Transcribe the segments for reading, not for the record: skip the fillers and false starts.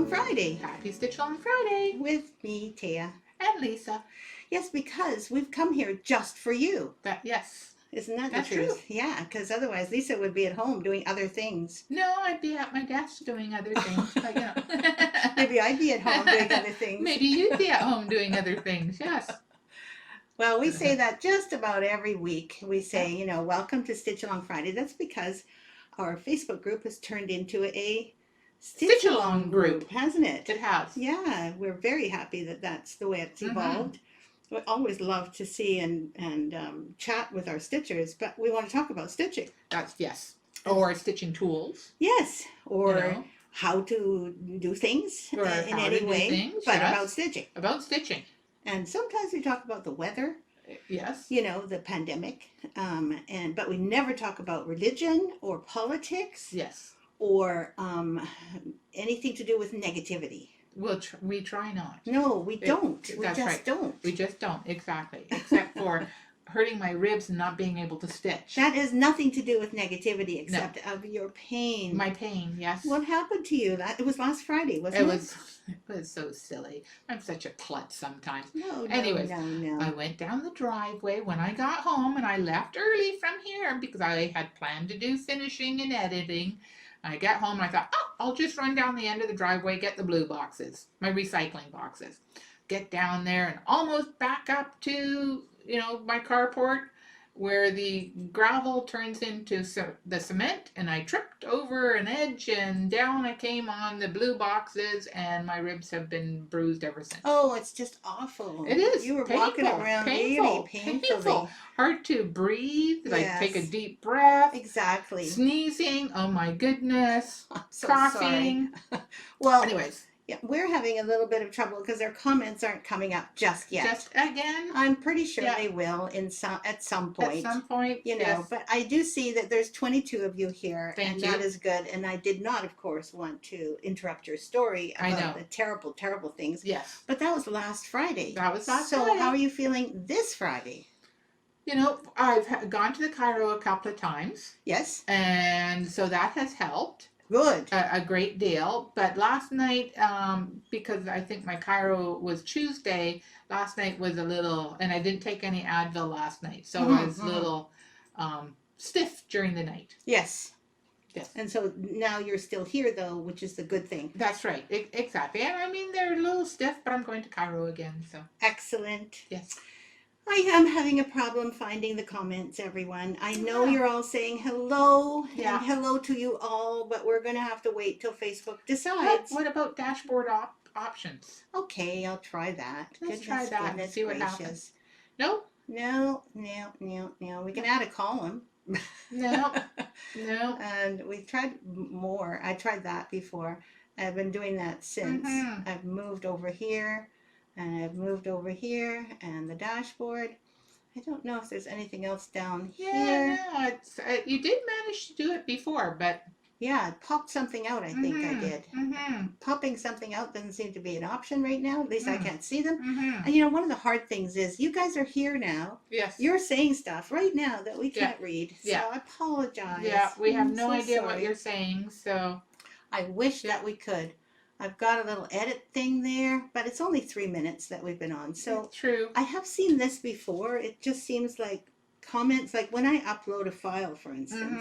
Along Friday Happy Stitch Along Friday with me, Taya. and Lisa. Yes, because we've come here just for you. Yes. Isn't that That's the truth? true. Yeah, because otherwise Lisa would be at home doing other things. No, I'd be at my desk doing other things. But, you know. Maybe I'd be at home doing other things. Maybe you'd be at home doing other things, yes. Well, we say that just about every week. We say, welcome to Stitch Along Friday. That's because our Facebook group has turned into a Stitch Along group, hasn't it? It has. Yeah, we're very happy that that's the way it's evolved. We always love to see and chat with our stitchers, but we want to talk about stitching. Yes. Or stitching tools. Yes, or how to do things or in any way, but about stitching. About stitching. And sometimes we talk about the weather. Yes. The pandemic. But we never talk about religion or politics. Yes. Or anything to do with negativity. We try not. No, we don't. We just right. don't. We just don't, exactly. Except for hurting my ribs and not being able to stitch. That has nothing to do with negativity except of your pain. My pain, yes. What happened to you? It was last Friday, wasn't it? It was so silly. I'm such a klutz sometimes. No. Anyways, I went down the driveway when I got home, and I left early from here because I had planned to do finishing and editing. I got home and I thought, I'll just run down the end of the driveway, get the blue boxes, my recycling boxes. Get down there and almost back up to, my carport where the gravel turns into the cement, and I tripped over an edge and down I came on the blue boxes, and my ribs have been bruised ever since. Oh, it's just awful. It is. You were walking around really painfully. Hard to breathe, take a deep breath. Exactly. Sneezing, oh my goodness. I'm so coughing. Sorry. Well, anyways. Yeah, we're having a little bit of trouble because our comments aren't coming up just yet. Just again? I'm pretty sure they will at some point. At some point, yes. But I do see that there's 22 of you here. Thank you. That is good. And I did not, of course, want to interrupt your story about the terrible, terrible things. Yes. But that was last Friday. Friday. So how are you feeling this Friday? I've gone to the chiro a couple of times. Yes. And so that has helped. Good. A great deal. But last night, because I think my chiro was Tuesday, last night was a little, and I didn't take any Advil last night. So I was a little stiff during the night. Yes. Yes. And so now you're still here, though, which is the good thing. That's right. Exactly. And I mean, they're a little stiff, but I'm going to chiro again. So excellent. Yes. I am having a problem finding the comments, everyone. I know you're all saying hello and hello to you all, but we're going to have to wait till Facebook decides. What about dashboard options? Okay, I'll try that. Let's try that and see what happens. No? No. We can add a column. No. And we tried more. I tried that before. I've been doing that since. I've moved over here. And I've moved over here and the dashboard. I don't know if there's anything else down here. Yeah, you did manage to do it before, but... Yeah, it popped something out, I think I did. Popping something out doesn't seem to be an option right now. At least I can't see them. And one of the hard things is you guys are here now. Yes. You're saying stuff right now that we can't read. So I apologize. Yeah, we have no idea what you're saying, so... I wish that we could. I've got a little edit thing there, but it's only 3 minutes that we've been on. So true. I have seen this before. It just seems like comments, like when I upload a file, for instance,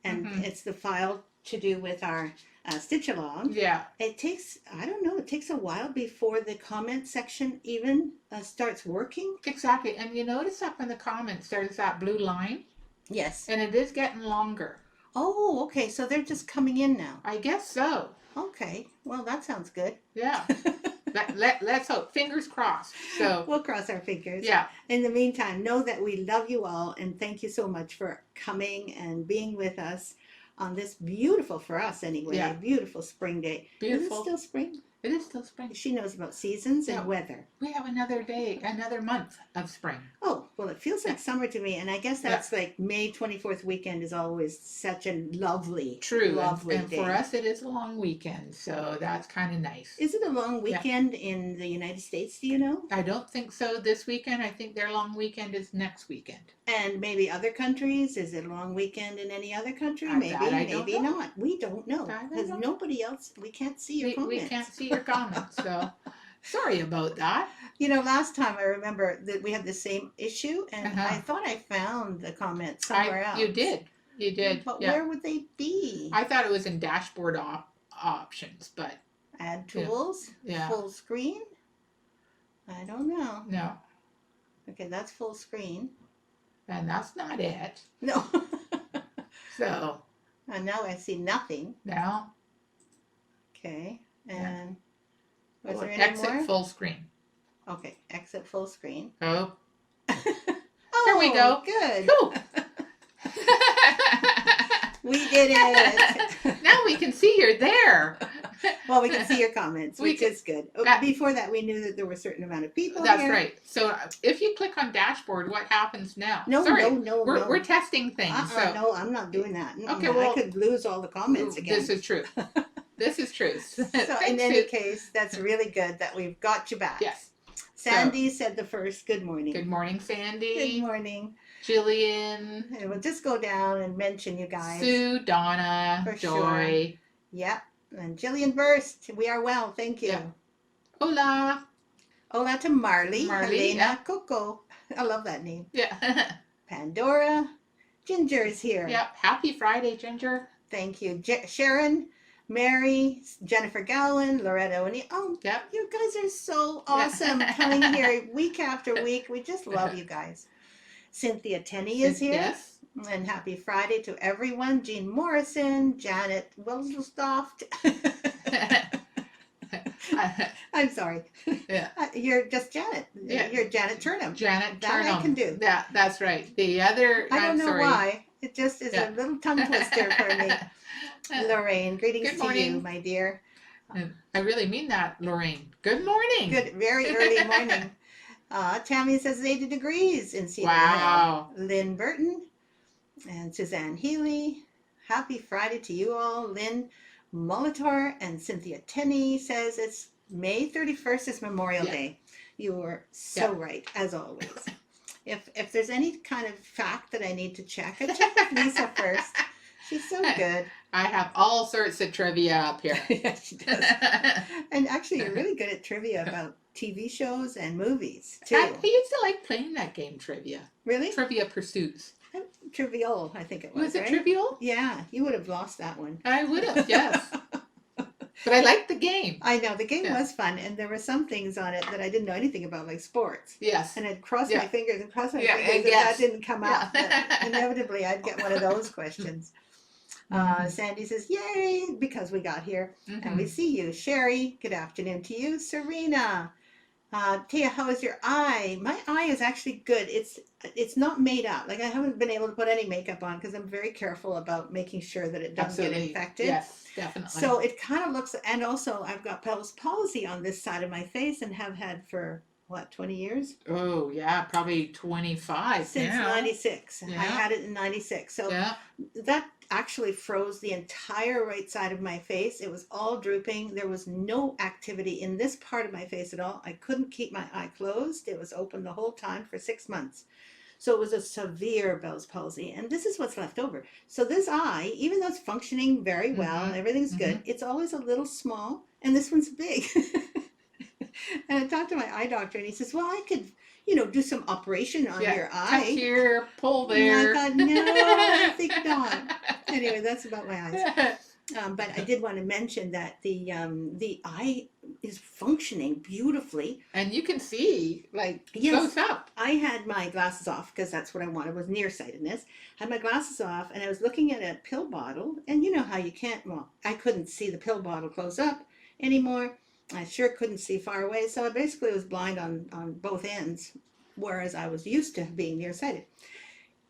and it's the file to do with our stitch along. Yeah. It takes, it takes a while before the comment section even starts working. Exactly. And you notice up in the comments, there's that blue line. Yes. And it is getting longer. Oh, okay. So they're just coming in now. I guess so. Okay, well that sounds good. Yeah. Let's hope. Fingers crossed. So we'll cross our fingers. Yeah. In the meantime, know that we love you all and thank you so much for coming and being with us on this beautiful, for us anyway, beautiful spring day. Beautiful. Is it still spring? It is still spring. She knows about seasons and weather. We have another month of spring. Oh, well, it feels like summer to me. And I guess that's like May 24th weekend is always such a lovely, lovely day. And for us, it is a long weekend. So that's kind of nice. Is it a long weekend in the United States? Do you know? I don't think so this weekend. I think their long weekend is next weekend. And maybe other countries. Is it a long weekend in any other country? That Maybe, I don't maybe know. not. We don't know That I because don't know. nobody else. We can't see your We comments. can't see your comments, so sorry about that. You know, last time I remember that we had the same issue, and Uh-huh. I thought I found the comments somewhere else. You did. You did. But Yeah. where would they be? I thought it was in dashboard options, but Add tools? Yeah. Full screen? I don't know. No. Okay, that's full screen. And that's not it. No. So. And now I see nothing. Now. Okay. And was Oh, there any exit more? full screen. Okay, exit full screen. Oh. Oh, There we go. Good. Cool. We did it. Now we can see you're there. Well, we can see your comments, We which can- is good. Before that, we knew that there were a certain amount of people That's here. right. So if you click on dashboard, what happens now? No, Sorry, no. We're testing things. So No, I'm not doing that. Okay, I well, could lose all the comments again. This is true. This is true. So in Thanks, any Sue. case, that's really good that we've got you back. Yes. Sandy said the first good morning. Good morning, Sandy. Good morning. Jillian. And we'll just go down and mention you guys. Sue, Donna, For Joy. Sure. Yep. And Jillian Burst. We are well. Thank you. Yeah. Hola. Hola to Marley. Marley, Helena yeah. Coco. I love that name. Yeah. Pandora. Ginger is here. Yep. Happy Friday, Ginger. Thank you. Sharon, Mary, Jennifer Gowan, Loretta O'Neill. Oh, Yep. you guys are so awesome coming here week after week. We just love you guys. Cynthia Tenney is here. Yes. And happy Friday to everyone. Jean Morrison, Janet Wilstoft. I'm sorry. Yeah. You're just Janet. Yeah. You're Janet Turnham. Janet That I Turnham. can do. Yeah, that's right. The other. I don't I'm know sorry. why. It just is Yeah. a little tongue twister for me. Lorraine, greetings Good to you, morning. my dear. I really mean that, Lorraine. Good morning. Good, very early morning. Tammy says 80 degrees in Cedar Wow. Hill. Lynn Burton and Suzanne Healy. Happy Friday to you all. Lynn Molitor and Cynthia Tenney says it's May 31st is Memorial Yeah. Day. You were so right, as always. If there's any kind of fact that I need to check, I check with Lisa first. She's so good. I have all sorts of trivia up here. Yeah, she does. And actually, you're really good at trivia about TV shows and movies, too. I used to like playing that game, Trivia. Really? Trivia Pursuits. Trivial, I think it was. Was it right? trivial? Yeah, you would have lost that one. I would have, yes. But I liked the game. I know, the game Yeah. was fun, and there were some things on it that I didn't know anything about, like sports. Yes. And I'd cross Yeah. my fingers and cross my Yeah, fingers, and yes. that didn't come out. Yeah. But inevitably, I'd get one of those questions. Sandy says, yay, because we got here. And we see you. Sherry, good afternoon to you. Serena. Tia, how is your eye? My eye is actually good. It's not made up. Like I haven't been able to put any makeup on because I'm very careful about making sure that it doesn't get infected. Yes, definitely. So it kind of looks, and also I've got Bell's palsy on this side of my face and have had for, what, 20 years? Oh, yeah, probably 25 Since now. 96. Yeah. I had it in 96. So Yeah. that actually froze the entire right side of my face. It was all drooping. There was no activity in this part of my face at all. I couldn't keep my eye closed. It was open the whole time for 6 months. So it was a severe Bell's palsy. And this is what's left over. So this eye, even though it's functioning very well and everything's good, it's always a little small. And this one's big. And I talked to my eye doctor and he says, well, I could, do some operation on your Touch eye. here, pull And there. I thought, no, I think not. Anyway, that's about my eyes. But I did want to mention that the eye is functioning beautifully. And you can see, like, Yes. close up. I had my glasses off because that's what I wanted was nearsightedness. Had my glasses off and I was looking at a pill bottle, and you know how you can't. Well, I couldn't see the pill bottle close up anymore. I sure couldn't see far away, so I basically was blind on both ends, whereas I was used to being nearsighted.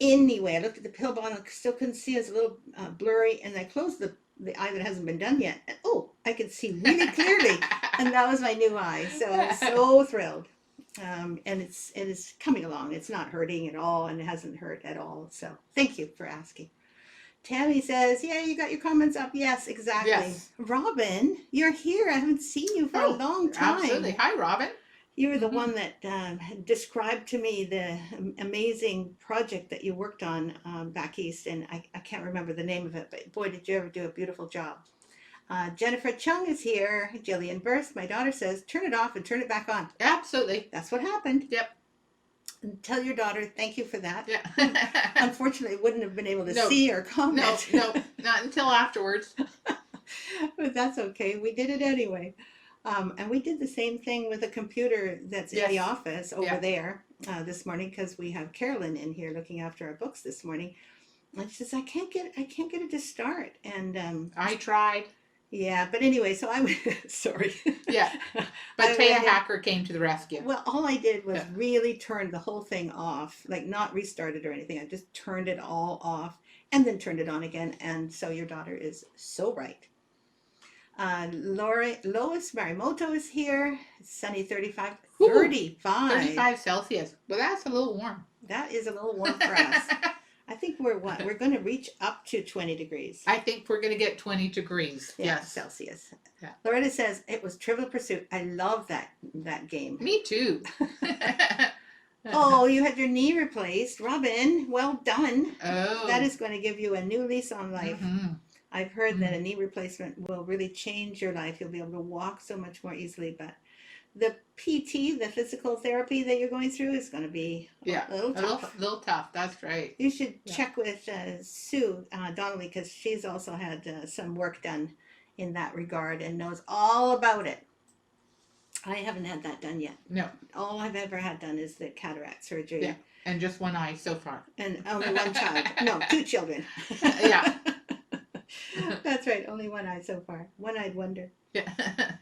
Anyway, I looked at the pill bottle, still couldn't see. It was a little blurry, and I closed the eye that hasn't been done yet. And, I could see really clearly, and that was my new eye. So I was so thrilled. And it is coming along. It's not hurting at all, and it hasn't hurt at all. So thank you for asking. Tammy says, yeah, you got your comments up. Yes, exactly. Yes. Robin, you're here. I haven't seen you for a long time. Absolutely. Hi, Robin. You were the Mm-hmm. one that described to me the amazing project that you worked on back east, and I can't remember the name of it, but boy, did you ever do a beautiful job. Jennifer Chung is here. Jillian Burst, my daughter, says, turn it off and turn it back on. Absolutely. That's what happened. Yep. And tell your daughter thank you for that. Yeah. Unfortunately, wouldn't have been able to No. see or comment. No, not until afterwards. But that's okay. We did it anyway. And we did the same thing with a computer that's in the Yes. office over Yeah. there this morning because we have Carolyn in here looking after our books this morning. And she says, I can't get it to start. And I tried. yeah, but anyway, so I was sorry. Yeah. But Taya Hacker came to the rescue. Well, all I did was Yeah. really turn the whole thing off, like not restart it or anything. I just turned it all off and then turned it on again. And so your daughter is so right. Lois Marimoto is here. Sunny 35. Ooh, 35. 35 Celsius. Well, that's a little warm. That is a little warm for us. I think we're what? We're going to reach up to 20 degrees. I think we're going to get 20 degrees. Yeah, Yes. Celsius. Yeah. Loretta says it was Trivial Pursuit. I love that game. Me too. Oh, you had your knee replaced. Robin, well done. Oh. That is going to give you a new lease on life. Mm-hmm. I've heard that a knee replacement will really change your life. You'll be able to walk so much more easily. But the PT, the physical therapy that you're going through is going to be a little tough. A little tough. That's right. You should check with Sue Donnelly because she's also had some work done in that regard and knows all about it. I haven't had that done yet. No. All I've ever had done is the cataract surgery. Yeah. And just one eye so far. And only one child. No, 2 children. Yeah. That's right. Only one eye so far. One-eyed wonder. Yeah.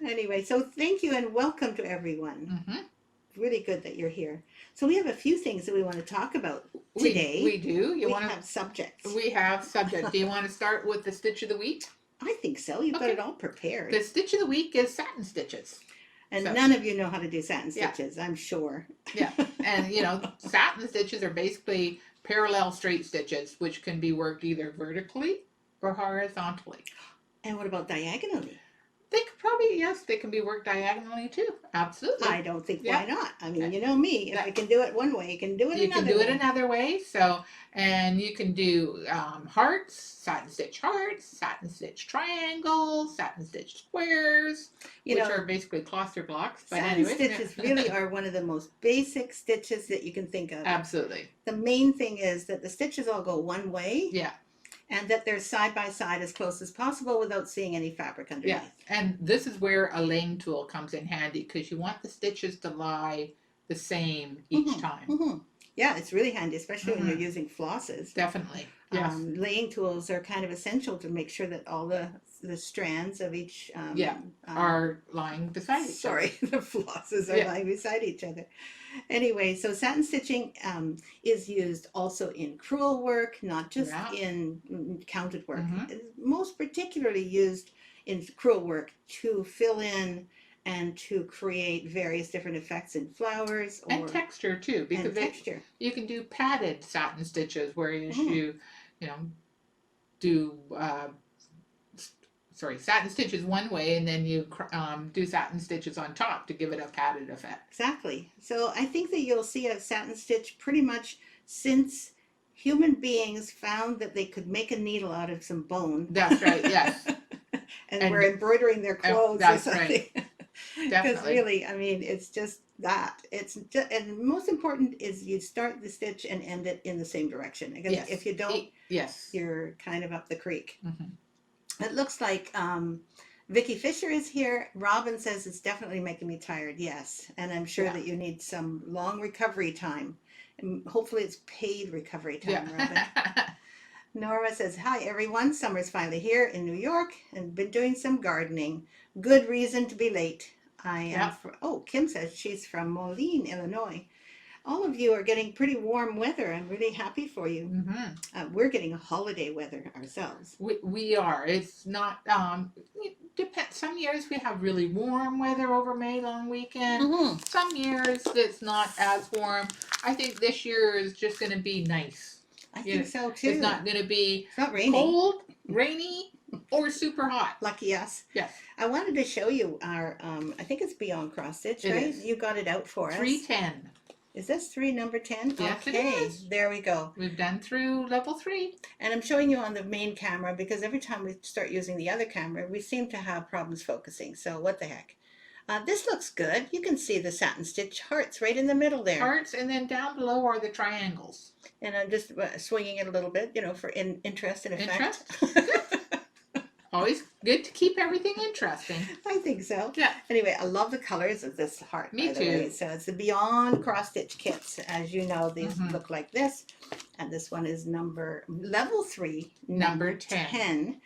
Anyway, so thank you and welcome to everyone. Mm-hmm. Really good that you're here. So we have a few things that we want to talk about today. We do. We have subjects. We have subject. Do you want to start with the stitch of the week? I think so. You've got Okay. it all prepared. The stitch of the week is satin stitches. And So- none of you know how to do satin Yeah. stitches, I'm sure. Yeah. And, satin stitches are basically parallel straight stitches, which can be worked either vertically or horizontally. And what about diagonally? They could probably, yes, they can be worked diagonally too. Absolutely. I don't think Yeah. why not. I mean, you know me. If I can do it one way, you can do it You another can do way. it another way. So, and you can do hearts, satin stitch hearts, satin stitch triangles, satin stitch squares, You which know, are basically cluster blocks. But satin anyways, stitches really are one of the most basic stitches that you can think of. Absolutely. The main thing is that the stitches all go one way. Yeah. And that they're side by side as close as possible without seeing any fabric underneath. Yeah. And this is where a laying tool comes in handy because you want the stitches to lie the same each time. Mm-hmm. Yeah, it's really handy, especially when you're using flosses. Definitely. Yes. Laying tools are kind of essential to make sure that all the strands of each are lying beside each other. Sorry, the flosses are lying beside each other. Anyway, so satin stitching is used also in crewel work, not just in counted work. It's most particularly used in crewel work to fill in and to create various different effects in flowers and texture too, because you can do padded satin stitches where you do satin stitches one way and then you do satin stitches on top to give it a padded effect. Exactly. So I think that you'll see a satin stitch pretty much since human beings found that they could make a needle out of some bone. That's right, yes. and were embroidering their clothes that's or something. Right. Because really, I mean, it's just that. It's just, and most important is you start the stitch and end it in the same direction. Because if you don't, you're kind of up the creek. Mm-hmm. It looks like Vicki Fisher is here. Robin says it's definitely making me tired. Yes, and I'm sure that you need some long recovery time. And hopefully it's paid recovery time, Robin. Norma says, hi everyone, summer's finally here in New York and been doing some gardening. Good reason to be late. I am Kim says she's from Moline, Illinois. All of you are getting pretty warm weather. I'm really happy for you. Mm-hmm. We're getting holiday weather ourselves. We are. It's not, it depends. Some years we have really warm weather over May long weekend. Mm-hmm. Some years it's not as warm. I think this year is just going to be nice. I think so too. It's not going to be It's not raining. cold, rainy, or super hot. Lucky us. Yes. I wanted to show you our, I think it's Beyond Cross Stitch, It right? is. You got it out for us. 310. Is this number 10? Yes, okay, it is. There we go. We've done through level 3. And I'm showing you on the main camera because every time we start using the other camera, we seem to have problems focusing. So what the heck? This looks good. You can see the Satin Stitch hearts right in the middle there. Hearts, and then down below are the triangles. And I'm just swinging it a little bit, for interest and effect. Always good to keep everything interesting. I think so. Yeah. Anyway, I love the colors of this heart. Me by the too. Way. So it's the Beyond Cross Stitch kits. As you know, these look like this. And this one is level 3, Number 10.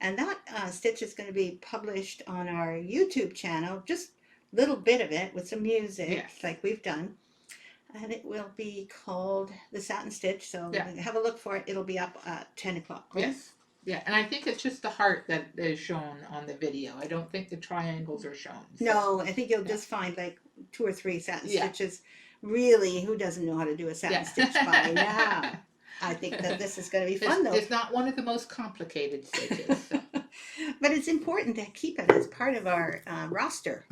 And that stitch is going to be published on our YouTube channel. Just a little bit of it with some music like we've done. And it will be called the Satin Stitch. So have a look for it. It'll be up at 10 o'clock. Right? Yes. Yeah, and I think it's just the heart that is shown on the video. I don't think the triangles are shown. So. No, I think you'll just find like 2 or 3 satin stitches. Really, who doesn't know how to do a satin stitch by now? I think that this is going to be fun, though. It's not one of the most complicated stitches. So. But it's important to keep it as part of our roster.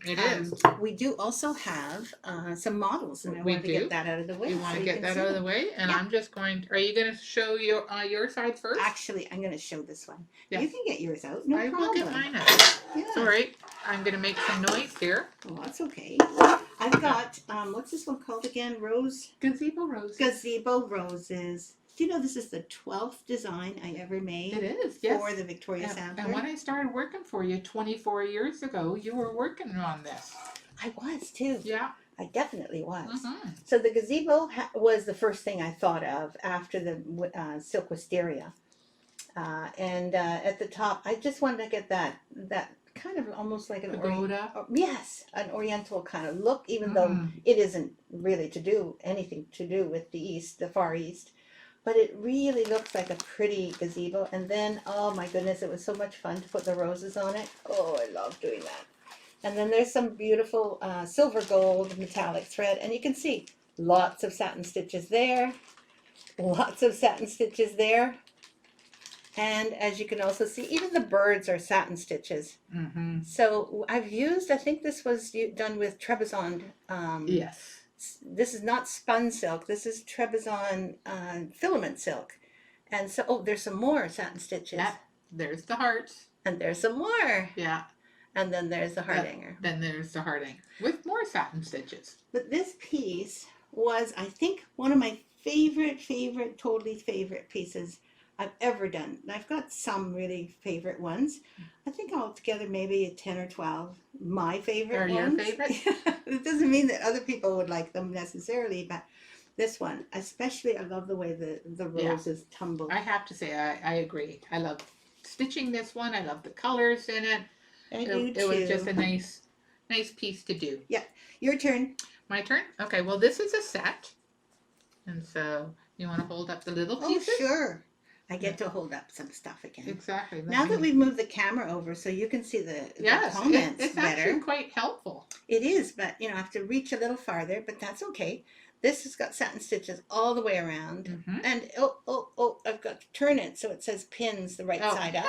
It is. We do also have some models, and I want to get that out of the way. You want to get that out of the way? And I'm just going to, are you going to show your side first? Actually, I'm going to show this one. Yes. You can get yours out, no problem. I will get mine out. Yeah. Sorry, I'm going to make some noise here. Oh, that's okay. I've got, what's this one called again? Gazebo roses. Gazebo roses. Do you know this is the 12th design I ever made? It is, yes. For the Victoria Sampler. And when I started working for you 24 years ago, you were working on this. I was too. Yeah. I definitely was. So the gazebo was the first thing I thought of after the silk wisteria. And at the top, I just wanted to get that kind of almost like an oriental kind of look, even though it isn't really anything to do with the Far East. But it really looks like a pretty gazebo. And then, oh my goodness, it was so much fun to put the roses on it. Oh, I love doing that. And then there's some beautiful silver gold metallic thread. And you can see lots of satin stitches there. Lots of satin stitches there. And as you can also see, even the birds are satin stitches. So I've used, I think this was done with Trebizond. Yes. This is not spun silk. This is Trebizond filament silk. And so, there's some more satin stitches. Yeah, there's the hearts. And there's some more. Yeah. And then there's the heart hanger. Then there's the heart hanger with more satin stitches. But this piece was, I think, one of my totally favorite pieces I've ever done. And I've got some really favorite ones. I think altogether maybe 10 or 12 my favorite ones. Are your favorite? It doesn't mean that other people would like them necessarily, but this one, especially, I love the way the roses tumble. I have to say, I agree. I love stitching this one. I love the colors in it. It was just a nice piece to do. Yeah. Your turn. My turn? Okay, well, this is a set. And so, you want to hold up the little pieces? Oh, sure. I get to hold up some stuff again. Exactly. Now that we've moved the camera over so you can see the comments it's better. actually quite helpful. It is, but I have to reach a little farther, but that's okay. This has got satin stitches all the way around. And I've got to turn it so it says pins the right side up.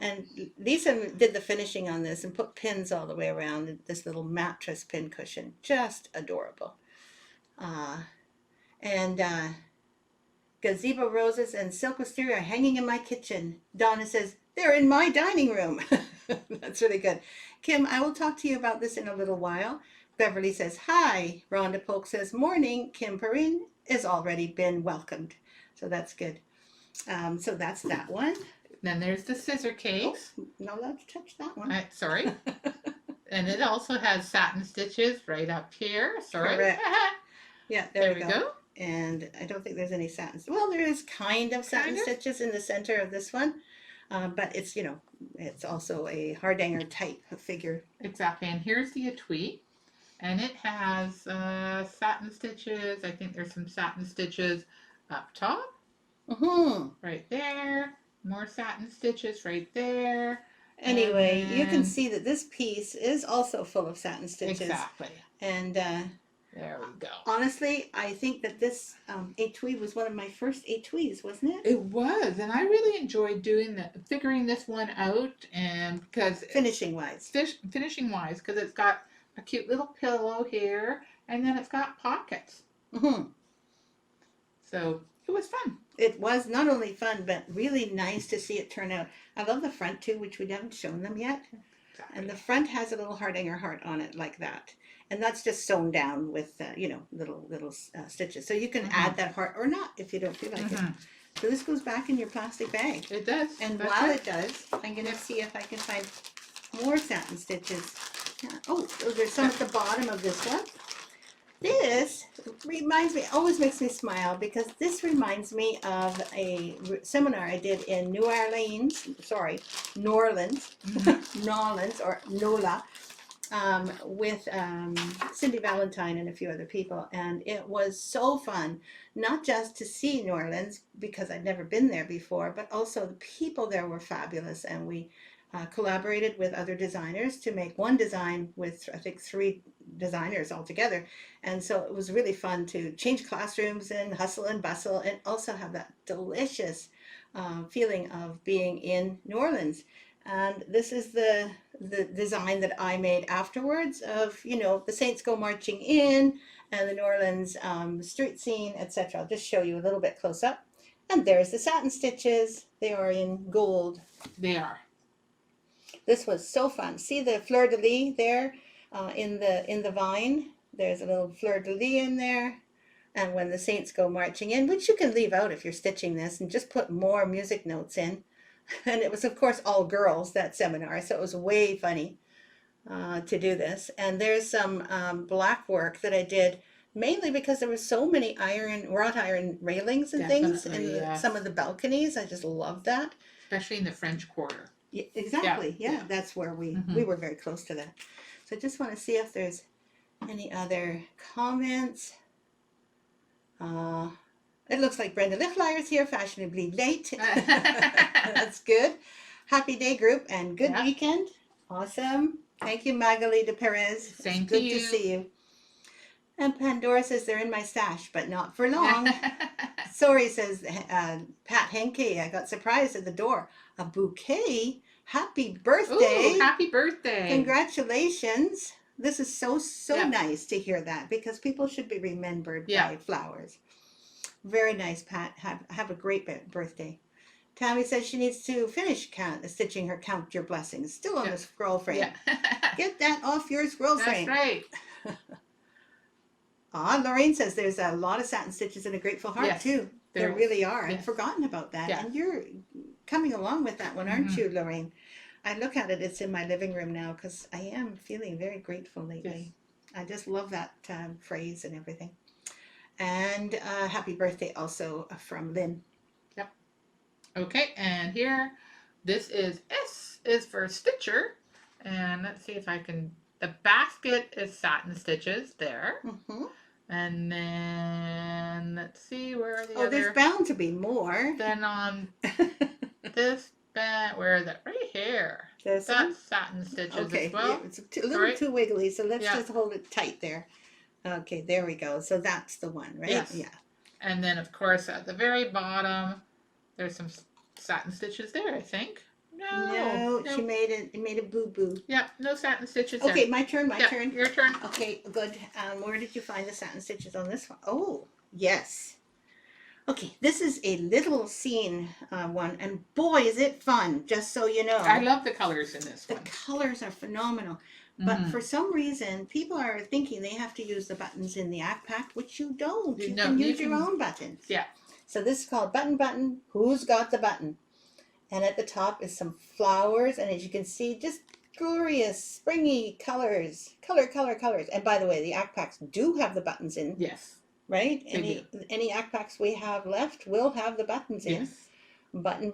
And Lisa did the finishing on this and put pins all the way around this little mattress pin cushion. Just adorable. Gazebo roses and silk wisteria are hanging in my kitchen. Donna says, they're in my dining room. That's really good. Kim, I will talk to you about this in a little while. Beverly says, hi. Rhonda Polk says, morning. Kim Perrin has already been welcomed. So that's good. So that's that one. Then there's the scissor case. Oh, not allowed to touch that one. Sorry. And it also has satin stitches right up here. Sorry. Correct. Yeah, there we go. And I don't think there's any satin. Well, there is kind of satin stitches in the center of this one. But it's, it's also a hardanger type of figure. Exactly. And here's the etui. And it has satin stitches. I think there's some satin stitches up top. Right there. More satin stitches right there. Anyway, you can see that this piece is also full of satin stitches. Exactly. And There we go. Honestly, I think that this etui was one of my first etuis, wasn't it? It was, and I really enjoyed figuring this one out, and because Finishing wise. finishing wise, because it's got a cute little pillow here, and then it's got pockets. Mm-hmm. So it was fun. It was not only fun, but really nice to see it turn out. I love the front too, which we haven't shown them yet. Exactly. And the front has a little Hardanger heart on it like that. And that's just sewn down with, little stitches. So you can add that heart or not if you don't feel like it. So this goes back in your plastic bag. It does. And That's while right. it does, I'm going to see if I can find more satin stitches. Oh, there's some at the bottom of this one. This reminds me, always makes me smile because this reminds me of a seminar I did in New Orleans, Nolans or NOLA, with Cindy Valentine and a few other people. And it was so fun, not just to see New Orleans because I'd never been there before, but also the people there were fabulous. And we collaborated with other designers to make one design with, I think, 3 designers altogether. And so it was really fun to change classrooms and hustle and bustle and also have that delicious feeling of being in New Orleans. And this is the design that I made afterwards of, the Saints go marching in and the New Orleans street scene, etc. I'll just show you a little bit close up. And there's the satin stitches. They are in gold. They are. This was so fun. See the fleur-de-lis there in the vine? There's a little fleur-de-lis in there. And when the Saints go marching in, which you can leave out if you're stitching this and just put more music notes in. And it was, of course, all girls, that seminar, so it was way funny to do this. And there's some black work that I did mainly because there were so many wrought iron railings and things in some of the balconies. I just love that. Especially in the French Quarter. Yeah, exactly. Yeah, that's where we were very close to that. So I just want to see if there's any other comments. It looks like Brenda Lifflyer's here, fashionably late. That's good. Happy day, group, and good weekend. Awesome. Thank you, Magali de Perez. Same good to you. To see you. And Pandora says they're in my stash, but not for long. Sorry, says Pat Henke. I got surprised at the door. A bouquet? Happy birthday. Ooh, happy birthday. Congratulations. This is so nice to hear that because people should be remembered by flowers. Very nice, Pat. Have a great birthday. Tammy says she needs to finish stitching her Count Your Blessings. Still on the scroll frame. Yeah. Get that off your scroll frame. That's right. Lorraine says there's a lot of satin stitches in A Grateful Heart too. There really are. I'd forgotten about that. Yeah. And you're coming along with that one, aren't you, Lorraine? I look at it. It's in my living room now because I am feeling very grateful lately. Yes. I just love that phrase and everything. And happy birthday also from Lynn. Yep. Okay, and here, this is S is for Stitcher. And let's see if I can, the basket is satin stitches there. And then, let's see, where are the other? Oh, there's bound to be more. Then on this band, where is it? Right here. That's satin stitches as well. Yeah, it's a little too wiggly, so let's just hold it tight there. Okay, there we go. So that's the one, right? Yes. Yeah. And then, of course, at the very bottom, there's some satin stitches there, I think. No, she made a boo-boo. Yeah, no satin stitches there. Okay, there. my turn. Your turn. Okay, good. Where did you find the satin stitches on this one? Oh, yes. Okay, this is a little scene one, and boy, is it fun, just so you know. I love the colors in this one. The colors are phenomenal. But for some reason, people are thinking they have to use the buttons in the act pack, which you don't. You can use your own buttons. Yeah. So this is called Button. Who's got the button? And at the top is some flowers. And as you can see, just glorious, springy colors. Colors. And by the way, the act packs do have the buttons in. Yes. Right? Any act packs we have left will have the buttons in. Yes. Button.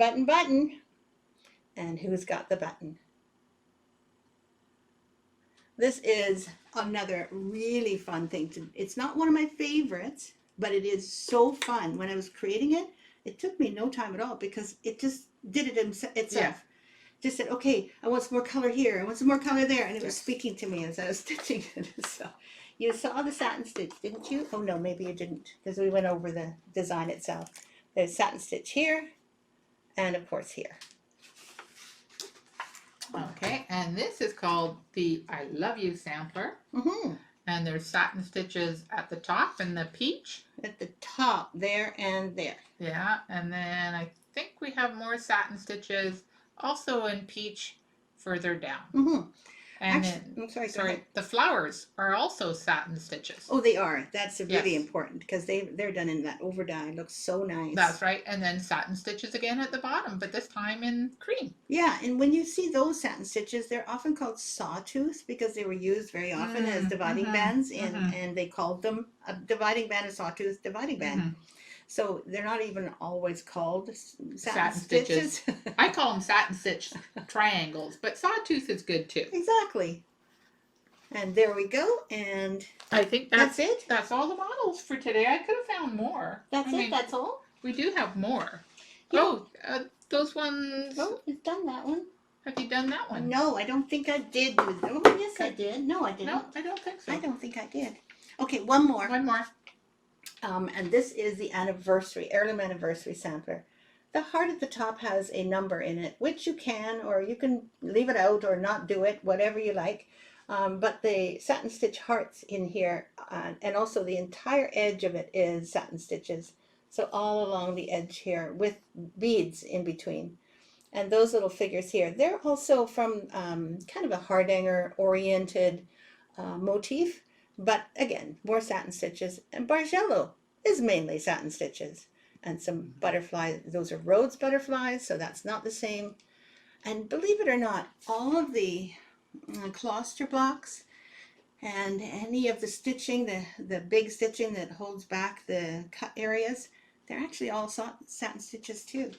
And who's got the button? This is another really fun thing it's not one of my favorites, but it is so fun. When I was creating it, it took me no time at all because it just did it itself. Yeah. Just said, okay, I want some more color here. I want some more color there. And it was speaking to me as I was stitching it. So You saw the satin stitch, didn't you? Oh no, maybe you didn't, because we went over the design itself. There's satin stitch here, and of course here. Okay, and this is called the I Love You sampler. Mm-hmm. And there's satin stitches at the top in the peach. At the top, there and there. Yeah, and then I think we have more satin stitches also in peach further down. Mm-hmm. And Actually, then, sorry, the flowers are also satin stitches. Oh, they are. That's really Yes. important because they're done in that over dye. It looks so nice. That's right. And then satin stitches again at the bottom, but this time in cream. Yeah, and when you see those satin stitches, they're often called sawtooth because they were used very often as dividing bands, and they called them a dividing band, a sawtooth dividing band. So they're not even always called satin stitches. I call them satin stitch triangles, but sawtooth is good too. Exactly. And there we go. And I think that's it. That's all the models for today. I could have found more. That's it. That's all. We do have more. Yeah. Oh, those ones. Oh, it's done that one. Have you done that one? No, I don't think I did. Oh, yes, I did. No, I didn't. No, I don't think so. I don't think I did. Okay, one more. One more. And this is the heirloom anniversary sampler. The heart at the top has a number in it, which you can, or you can leave it out or not do it, whatever you like. But the satin stitch hearts in here, and also the entire edge of it is satin stitches. So all along the edge here with beads in between. And those little figures here, they're also from kind of a hardanger oriented motif. But again, more satin stitches. And Bargello is mainly satin stitches. And some butterflies, those are Rhodes butterflies, so that's not the same. And believe it or not, all of the cluster blocks and any of the stitching, the big stitching that holds back the cut areas, they're actually all satin stitches too.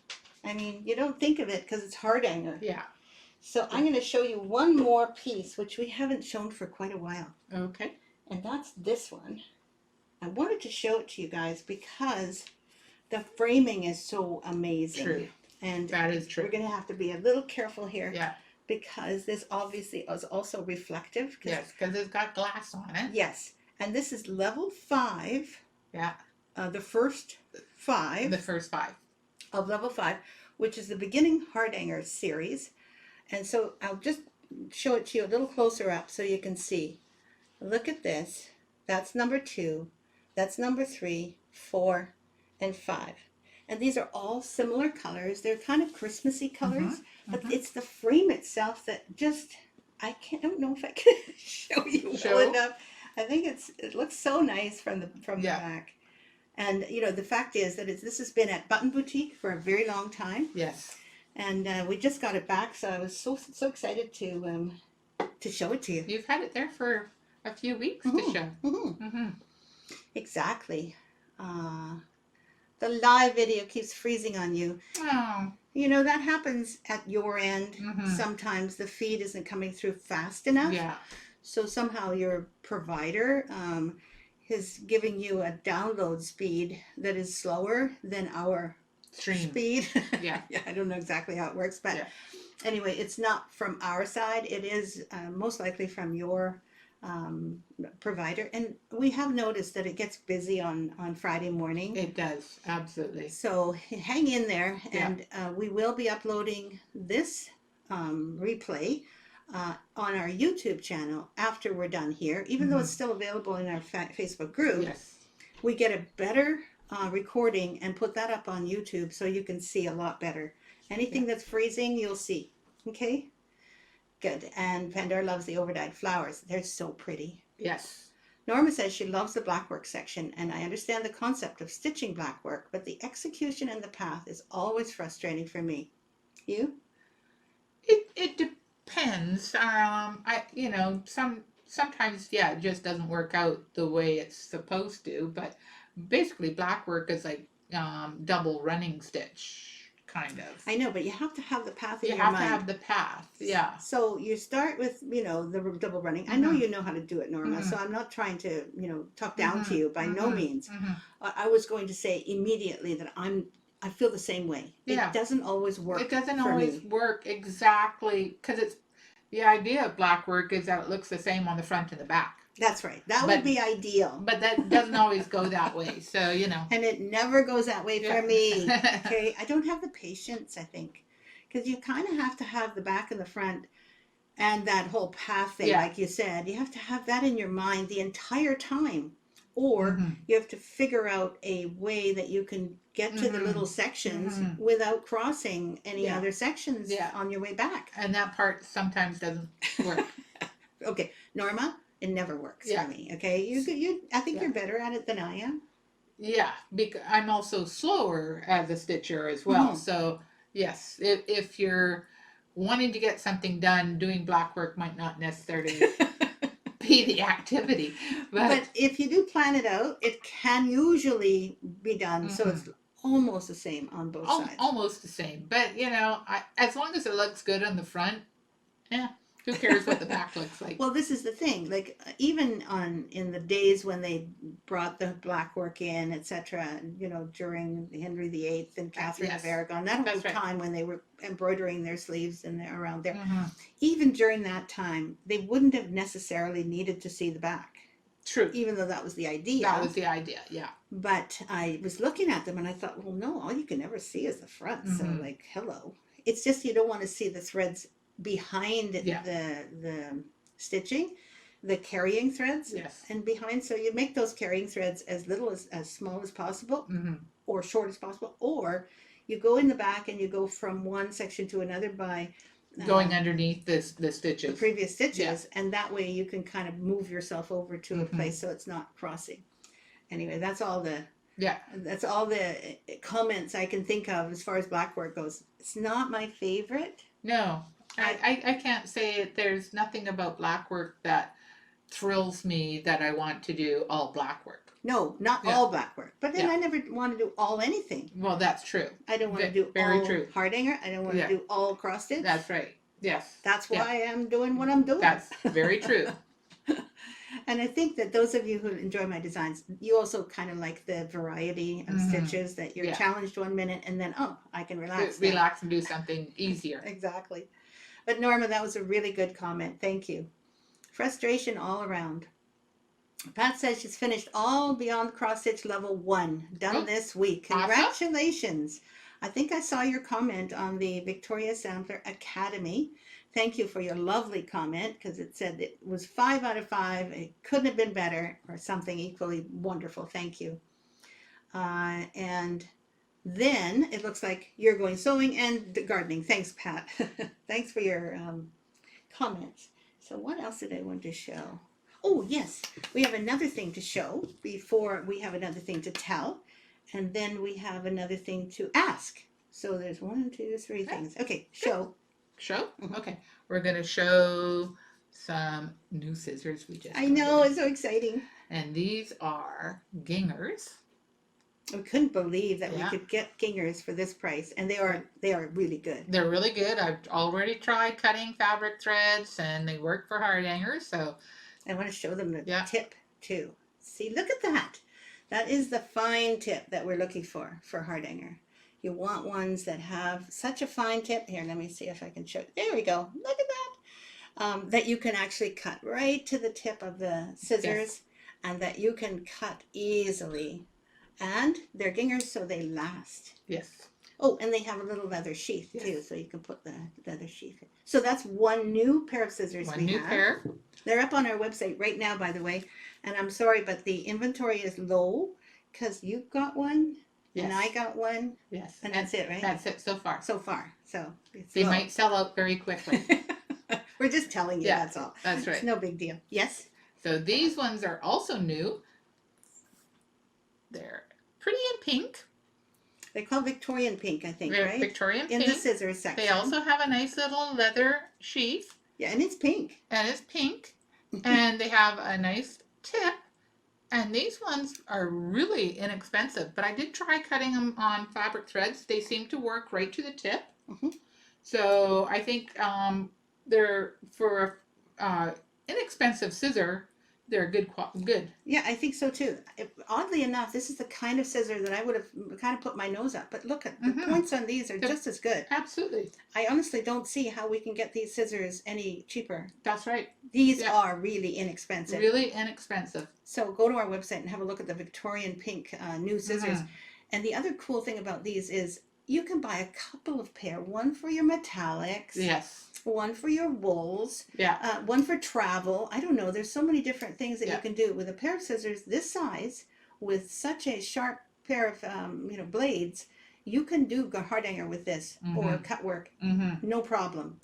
I mean, you don't think of it because it's hardanger. Yeah. So I'm going to show you one more piece, which we haven't shown for quite a while. Okay. And that's this one. I wanted to show it to you guys because the framing is so amazing. True. And that is true. We're going to have to be a little careful here. Yeah. Because this obviously is also reflective. Yes, because it's got glass on it. Yes. And this is level 5. Yeah. The first 5. The first 5. Of level 5, which is the beginning hardanger series. And so I'll just show it to you a little closer up so you can see. Look at this. That's number 2. That's number 3, 4, and 5. And these are all similar colors. They're kind of Christmassy colors, but it's the frame itself that just, I don't know if I can show you well enough. I think it looks so nice from the back. And you know, the fact is that this has been at Button Boutique for a very long time. Yes. And we just got it back, so I was so excited to show it to you. You've had it there for a few weeks to show. Exactly. The live video keeps freezing on you. Oh. You know, that happens at your end. Sometimes the feed isn't coming through fast enough. Yeah. So somehow your provider is giving you a download speed that is slower than our speed. Yeah. I don't know exactly how it works, but anyway, it's not from our side. It is most likely from your provider. And we have noticed that it gets busy on Friday morning. It does, absolutely. So hang in there, and we will be uploading this replay on our YouTube channel after we're done here, even though it's still available in our Facebook group. Yes. We get a better recording and put that up on YouTube so you can see a lot better. Anything that's freezing, you'll see. Okay? Good. And Pandora loves the overdyed flowers. They're so pretty. Yes. Norma says she loves the blackwork section, and I understand the concept of stitching blackwork, but the execution and the path is always frustrating for me. You? It depends. Sometimes it just doesn't work out the way it's supposed to, but basically blackwork is like double running stitch. Kind of. I know, but you have to have the path in your mind. You have to have the path, yeah. So you start with, the double running. I know you know how to do it, Norma, so I'm not trying to, talk down to you by no means. I was going to say immediately that I feel the same way. Yeah. It doesn't always work. It doesn't always work exactly, because it's the idea of black work is that it looks the same on the front and the back. That's right. That But would be ideal. but that doesn't always go that way. So, And it never goes that way for Yeah. me. Okay. I don't have the patience, I think. Because you kind of have to have the back and the front and that whole path thing, Yeah. like you said. You have to have that in your mind the entire time. Or Mhm. you have to figure out a way that you can get to the Mhm. little sections Mhm. without crossing any Yeah. other sections Yeah. on your way back. And that part sometimes doesn't work. Okay, Norma, it never works Yeah. for me. Okay, I think Yeah. you're better at it than I am. Yeah, because I'm also slower as a stitcher as well. Mhm. So yes, if you're wanting to get something done, doing black work might not necessarily be the activity. But if you do plan it out, it can usually be done. So it's almost the same on both sides. Almost the same. But as long as it looks good on the front, who cares what the back looks like? Well, this is the thing. Like even in the days when they brought the black work in, etc. During Henry VIII and Catherine Yes. of Aragon, that whole That's right. time when they were embroidering their sleeves and around there. Mhm. Even during that time, they wouldn't have necessarily needed to see the back, True. even though that was the idea. That was the idea. Yeah. But I was looking at them and I thought, well, no, all you can ever see is the front. So Mhm. like, hello. It's just you don't want to see the threads behind Yeah. the stitching, the carrying threads, Yes. and behind. So you make those carrying threads as little as small as possible, Mhm. or short as possible, or you go in the back and you go from one section to another by Going underneath the the stitches. previous stitches, and that way you can kind of move yourself over to a Mhm. place so it's not crossing. Anyway, that's all the Yeah. comments I can think of as far as black work goes. It's not my favorite. No, I can't say it. There's nothing about black work that thrills me that I want to do all black work. No, not Yeah. all black work. But then Yeah. I never want to do all anything. Well, that's true. I don't want to do Very all true. hardanger. I don't want Yeah. to do all cross stitch. That's right. Yes. That's Yeah. why I'm doing what I'm doing. That's very true. And I think that those of you who enjoy my designs, you also kind of like the variety of Mhm. stitches, that you're Yeah. challenged 1 minute and then, oh, I can relax. now. Relax and do something easier. Exactly. But Norma, that was a really good comment. Thank you. Frustration all around. Pat says she's finished all beyond cross stitch level 1, done Oh, this week. awesome. Congratulations. I think I saw your comment on the Victoria Sandler Academy. Thank you for your lovely comment, because it said it was 5 out of 5. It couldn't have been better, or something equally wonderful. Thank you. And then it looks like you're going sewing and gardening. Thanks, Pat. Thanks for your comments. So what else did I want to show? Oh, yes. We have another thing to show before we have another thing to tell. And then we have another thing to ask. So there's 1, 2, 3 things. Okay, show. Show? Mhm. Okay. We're going to show some new scissors we just I know, ordered. it's so exciting. And these are gingers. We couldn't believe that Yeah. we could get gingers for this price. And they are really good. They're really good. I've already tried cutting fabric threads and they work for hard hangers. So I want to show them the Yeah. tip too. See, look at that. That is the fine tip that we're looking for hard hanger. You want ones that have such a fine tip. Here, let me see if I can show. There we go. Look at that. That you can actually cut right to the tip of the scissors, Yes. and that you can cut easily. And they're gingers, so they last. Yes. Oh, and they have a little leather sheath Yes. too, so you can put the leather sheath in. So that's one new pair of scissors One we new have. pair. They're up on our website right now, by the way. And I'm sorry, but the inventory is low because you got one Yes. and I got one, Yes. and that's it, right? That's it so far. So far. So it's They low. might sell out very quickly. We're just telling you, Yeah, that's all. That's right. It's no big deal. Yes? So these ones are also new. They're pretty in pink. They're called Victorian pink, I think, They're right? Victorian In pink. the scissors section. They also have a nice little leather sheath, Yeah, and it's pink. and it's pink. And they have a nice tip. And these ones are really inexpensive. But I did try cutting them on fabric threads. They seem to work right to the tip. Mhm. So I think they're for inexpensive scissor. they're good. Yeah, I think so too. Oddly enough, this is the kind of scissor that I would have kind of put my nose up. But look at the points on these are just as good. Absolutely. I honestly don't see how we can get these scissors any cheaper. That's right. These are really inexpensive. Really inexpensive. So go to our website and have a look at the Victorian pink new scissors. And the other cool thing about these is you can buy a couple of pair, one for your metallics. Yes. One for your wools. Yeah. One for travel. I don't know. There's so many different things that you can do with a pair of scissors this size with such a sharp pair of blades. You can do hardanger with this or cut work. No problem.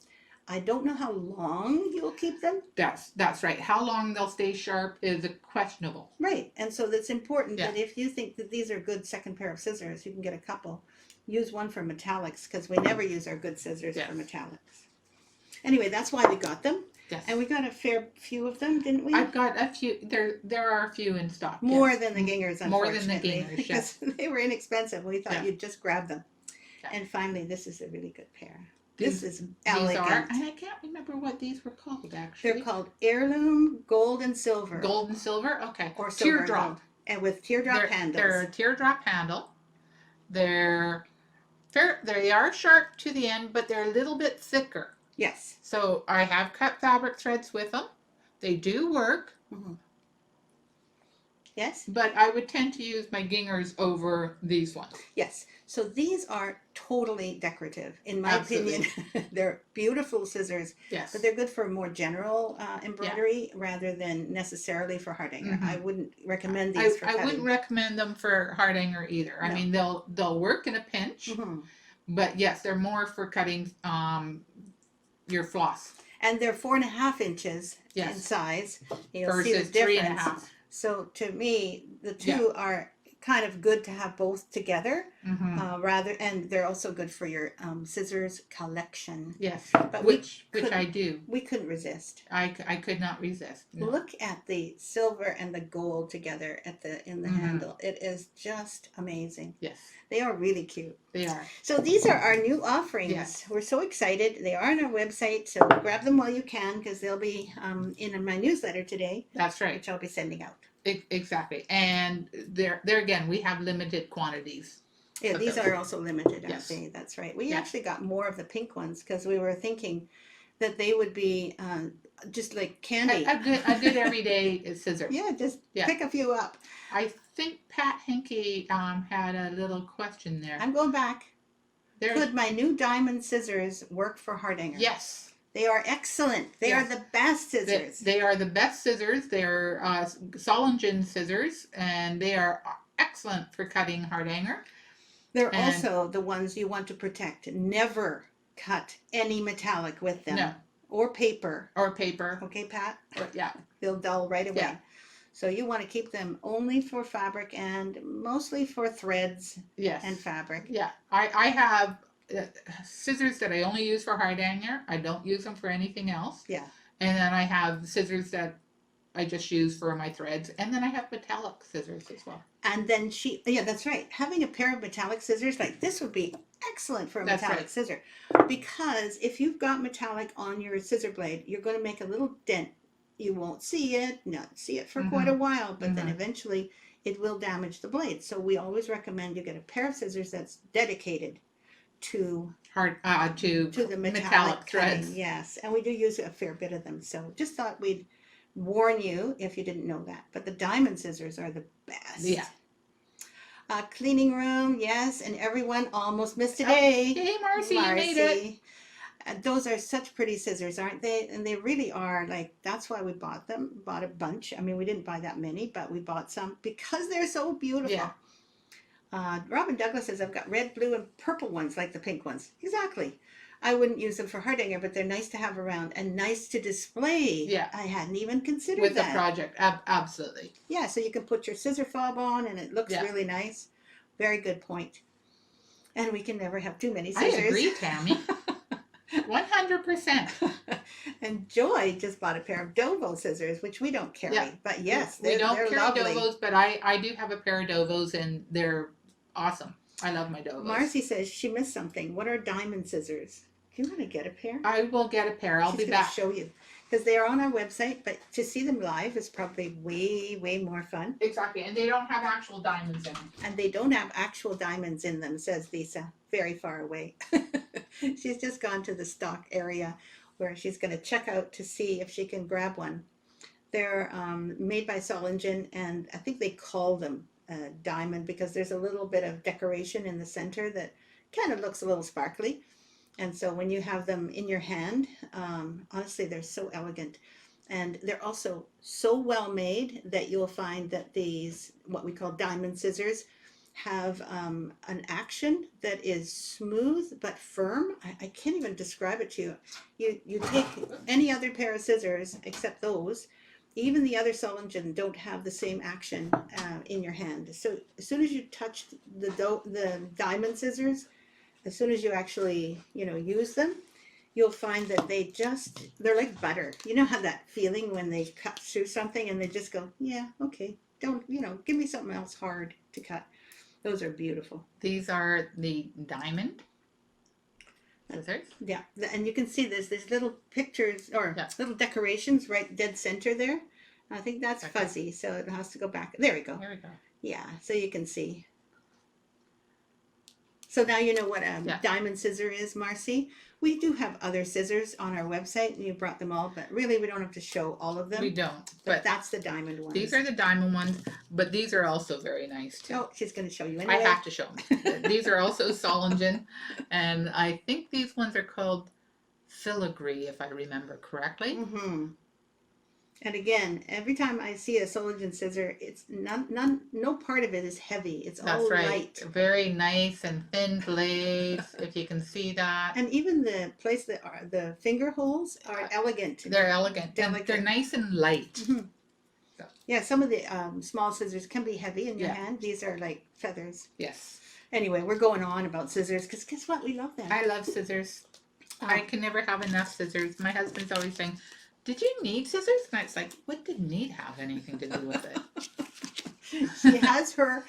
I don't know how long you'll keep them. That's right. How long they'll stay sharp is questionable. Right. And so that's important that if you think that these are good second pair of scissors, you can get a couple. Use one for metallics because we never use our good scissors for metallics. Anyway, that's why we got them. Yes. And we got a fair few of them, didn't we? I've got a few. There are a few in stock. More than the gingers, unfortunately. More than the gingers, because they were inexpensive. We thought you'd just grab them. Yeah. And finally, this is a really good pair. These, this is elegant. These are, and I can't remember what these were called, actually. They're called Heirloom Gold and Silver. Gold and Silver? Okay. Or silver teardrop. And, and with teardrop handles. They're a teardrop handle. They are sharp to the end, but they're a little bit thicker. Yes. So I have cut fabric threads with them. They do work. Yes. But I would tend to use my gingers over these ones. Yes. So these are totally decorative, in my opinion. They're beautiful scissors. Yes. But they're good for more general embroidery rather than necessarily for hardanger. I wouldn't recommend these for cutting. I wouldn't recommend them for hardanger either. No. I mean, they'll work in a pinch. But yes, they're more for cutting your floss. And they're 4.5 inches in size. You'll versus see the difference. 3.5. So to me, the two are kind of good to have both together, and they're also good for your scissors collection. Yes, but which I do. We couldn't resist. I could not resist. No. Look at the silver and the gold together in the handle. It is just amazing. Yes, they are really cute. They are. So these are our new offerings. Yes. We're so excited. They are on our website, so grab them while you can because they'll be in my newsletter today. That's right. Which I'll be sending out. Exactly, and there again, we have limited quantities. Yeah, these are also limited, aren't they? That's right. We actually got more of the pink ones because we were thinking that they would be just like candy. A good everyday scissor. Yeah, just pick a few up. I think Pat Henke had a little question there. I'm going back. Could my new diamond scissors work for hardanger? Yes. They are excellent. They are the best scissors. They are the best scissors. They're Solingen scissors, and they are excellent for cutting hardanger. They're also the ones you want to protect. Never cut any metallic with them. No. Or paper. Okay, Pat? Yeah. They'll dull right away. Yeah. So you want to keep them only for fabric and mostly for threads and fabric. Yeah. I have scissors that I only use for hardanger. I don't use them for anything else. Yeah. And then I have scissors that I just use for my threads. And then I have metallic scissors as well. And then that's right. Having a pair of metallic scissors like this would be excellent for a metallic scissor. Because if you've got metallic on your scissor blade, you're going to make a little dent. You won't see it, for quite a while, but then eventually it will damage the blade. So we always recommend you get a pair of scissors that's dedicated to the metallic threads. Yes, and we do use a fair bit of them. So just thought we'd warn you if you didn't know that. But the diamond scissors are the best. Yeah. Cleaning room, yes, and everyone almost missed a day. Hey, Marcy, you made it. Those are such pretty scissors, aren't they? And they really are, that's why we bought them. Bought a bunch. I mean, we didn't buy that many, but we bought some because they're so beautiful. Yeah. Robin Douglas says, I've got red, blue, and purple ones like the pink ones. Exactly. I wouldn't use them for hardanger, but they're nice to have around and nice to display. Yeah. I hadn't even considered that. With the project, absolutely. Yeah, so you can put your scissor fob on and it looks really nice. Very good point. And we can never have too many scissors. I agree, Tammy. 100%. And Joy just bought a pair of Dovo scissors, which we don't carry. Yeah. But yes, we don't carry lovely. Dovos, but I do have a pair of Dovos, and they're awesome. I love my Dovos. Marcy says she missed something. What are diamond scissors? Do you want to get a pair? I will get a pair. I'll She's be going to back. show you. Because they are on our website, but to see them live is probably way, way more fun. Exactly, and they don't have actual diamonds in them. And they don't have actual diamonds in them, says Lisa, very far away. She's just gone to the stock area where she's going to check out to see if she can grab one. They're made by Solingen, and I think they call them diamond because there's a little bit of decoration in the center that kind of looks a little sparkly. And so when you have them in your hand, honestly, they're so elegant. And they're also so well made that you'll find that these, what we call diamond scissors, have an action that is smooth but firm. I can't even describe it to you. You take any other pair of scissors except those, even the other Solingen don't have the same action in your hand. So as soon as you touch the diamond scissors, as soon as you actually, use them, you'll find that they're like butter. You know how that feeling when they cut through something and they just go, yeah, okay, don't, give me something else hard to cut. Those are beautiful. These are the diamond scissors. Yeah, and you can see these little pictures or little decorations right dead center there. I think that's fuzzy, so it has to go back. There we go. There we go. Yeah, so you can see. So now you know what a diamond scissor is, Marcy. We do have other scissors on our website, and you brought them all, but really we don't have to show all of them. We don't. But that's the diamond ones. These are the diamond ones, but these are also very nice too. Oh, she's going to show you anyway. I have to show them. These are also Solingen, and I think these ones are called filigree, if I remember correctly. Mm-hmm. And again, every time I see a Solingen scissor, it's no part of it is heavy. It's all light. Very nice and thin blades, if you can see that. And even the place that are the finger holes are elegant. They're elegant. They're nice and light. Mm-hmm. So. Yeah, some of the small scissors can be heavy in your hand. These are like feathers. Yes. Anyway, we're going on about scissors because guess what? We love them. I love scissors. I can never have enough scissors. My husband's always saying, did you need scissors? And it's like, what did need have anything to do with it? She has her,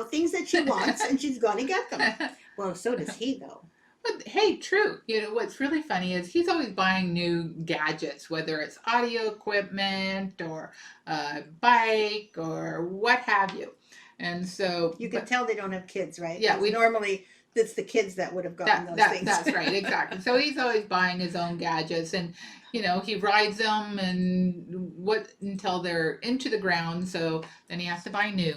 things that she wants, and she's going to get them. Well, so does he, though. But hey, true. What's really funny is he's always buying new gadgets, whether it's audio equipment or a bike or what have you. And so you can tell they don't have kids, right? Yeah, we normally. It's the kids that would have gotten those things. That's right, exactly. So he's always buying his own gadgets, and he rides them until they're into the ground. So then he has to buy new.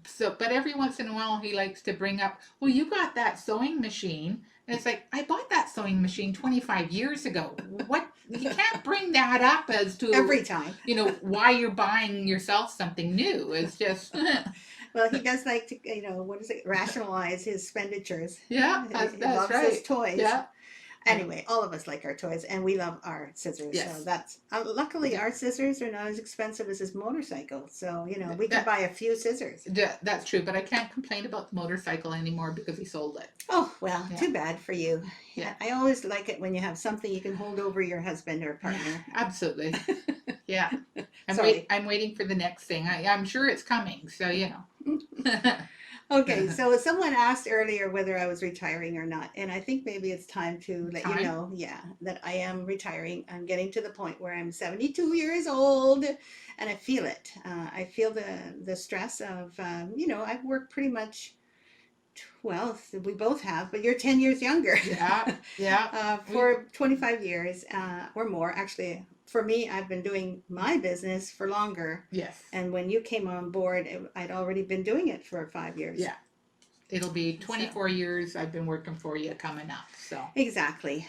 So, but every once in a while he likes to bring up, well, you got that sewing machine, and it's like, I bought that sewing machine 25 years ago. What? You can't bring that up as to every time. Why you're buying yourself something new. It's just. Well, he does like to, rationalize his expenditures. Yeah, he loves his toys. Yeah. Anyway, all of us like our toys, and we love our scissors. Yes. So that's luckily our scissors are not as expensive as his motorcycle. So we can buy a few scissors. That's true, but I can't complain about the motorcycle anymore because he sold it. Oh well, too bad for you. Yeah, I always like it when you have something you can hold over your husband or partner. Absolutely. Yeah. I'm waiting for the next thing. I'm sure it's coming. So Okay, so someone asked earlier whether I was retiring or not, and I think maybe it's time to let you know, that I am retiring. I'm getting to the point where I'm 72 years old, and I feel it. I feel the stress of, I've worked pretty much, well, we both have, but you're 10 years younger. Yeah. For 25 years or more, actually. For me, I've been doing my business for longer. Yes. And when you came on board, I'd already been doing it for 5 years. Yeah. It'll be 24 years I've been working for you coming up. So exactly.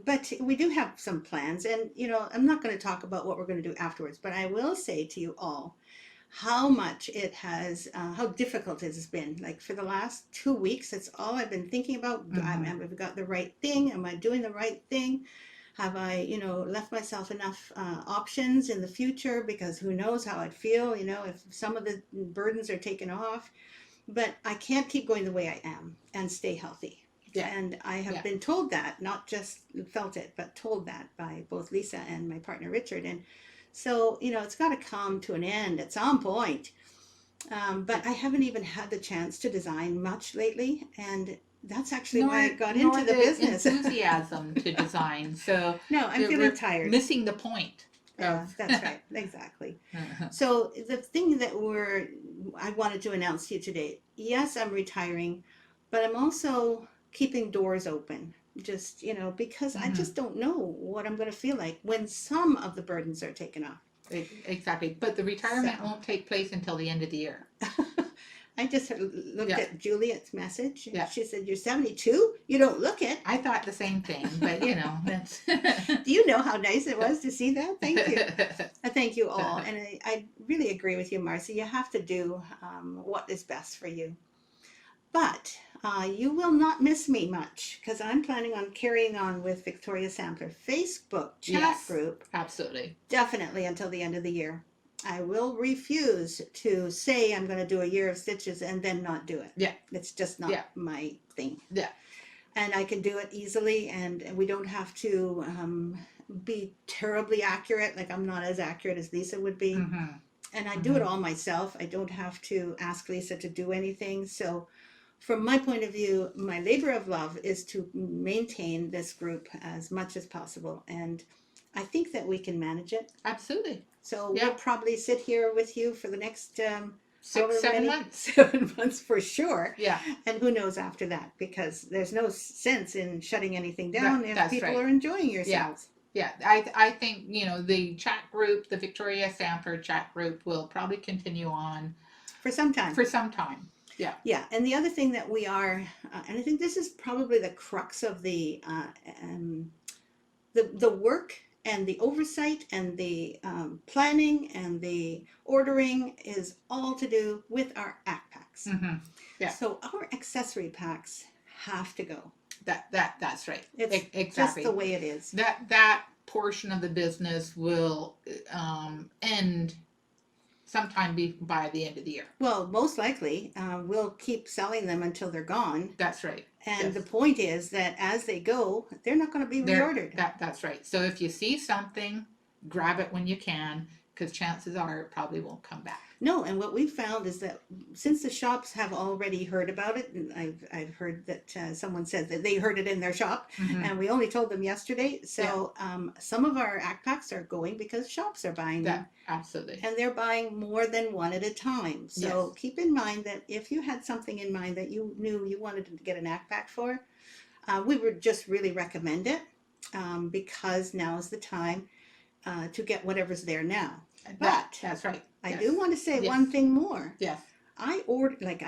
But we do have some plans. And, I'm not going to talk about what we're going to do afterwards. But I will say to you all how much it has, how difficult it has been. Like for the last 2 weeks, that's all I've been thinking about. Mm-hmm. Have I got the right thing? Am I doing the right thing? Have I, left myself enough options in the future? Because who knows how I'd feel, if some of the burdens are taken off. But I can't keep going the way I am and stay healthy. Yeah. And I have been told that, not just felt it, but told that by both Lisa and my partner Richard. And so, it's got to come to an end at some point. But I haven't even had the chance to design much lately. And That's actually why I got nor into the business. enthusiasm to design. So No, I'm feeling tired. missing the point. Yeah, that's right. Exactly. So the thing that I wanted to announce to you today, yes, I'm retiring, but I'm also keeping doors open. Just, because I just don't know what I'm going to feel like when some of the burdens are taken off. Exactly. But the retirement won't take place until the end of the year. I just looked at Juliet's message. Yeah. She said, "You're 72? You don't look it." I thought the same thing, but that's. Do you know how nice it was to see that? Thank you. I thank you all. And I really agree with you, Marcy. You have to do what is best for you. But you will not miss me much because I'm planning on carrying on with Victoria Sampler Facebook chat group. Absolutely. Definitely until the end of the year. I will refuse to say I'm going to do a year of stitches and then not do it. Yeah. It's just not my thing. Yeah. And I can do it easily, and we don't have to be terribly accurate. Like, I'm not as accurate as Lisa would be. And I do it all myself. I don't have to ask Lisa to do anything. So from my point of view, my labor of love is to maintain this group as much as possible. And I think that we can manage it. Absolutely. So we'll probably sit here with you for the next 7 months. 7 months for sure. Yeah. And who knows after that, because there's no sense in shutting anything down if people are enjoying yourselves. Yeah. I think, the chat group, the Victoria Sampler chat group will probably continue on. For some time. Yeah. Yeah. And the other thing that we are, and I think this is probably the crux of the work and the oversight and the planning and the ordering is all to do with our ACT packs. Yeah. So our accessory packs have to go. That's right. It's exactly just the way it is. That portion of the business will end sometime by the end of the year. Well, most likely, we'll keep selling them until they're gone. That's right. And the point is that as they go, they're not going to be reordered. That's right. So if you see something, grab it when you can, because chances are it probably won't come back. No, and what we've found is that since the shops have already heard about it, and I've heard that someone said that they heard it in their shop, and we only told them yesterday. So some of our ACT packs are going because shops are buying them. Absolutely. And they're buying more than one at a time. So keep in mind that if you had something in mind that you knew you wanted to get an ACT pack for, we would just really recommend it because now is the time to get whatever's there now. But that's right. I do want to say one thing more. Yes. I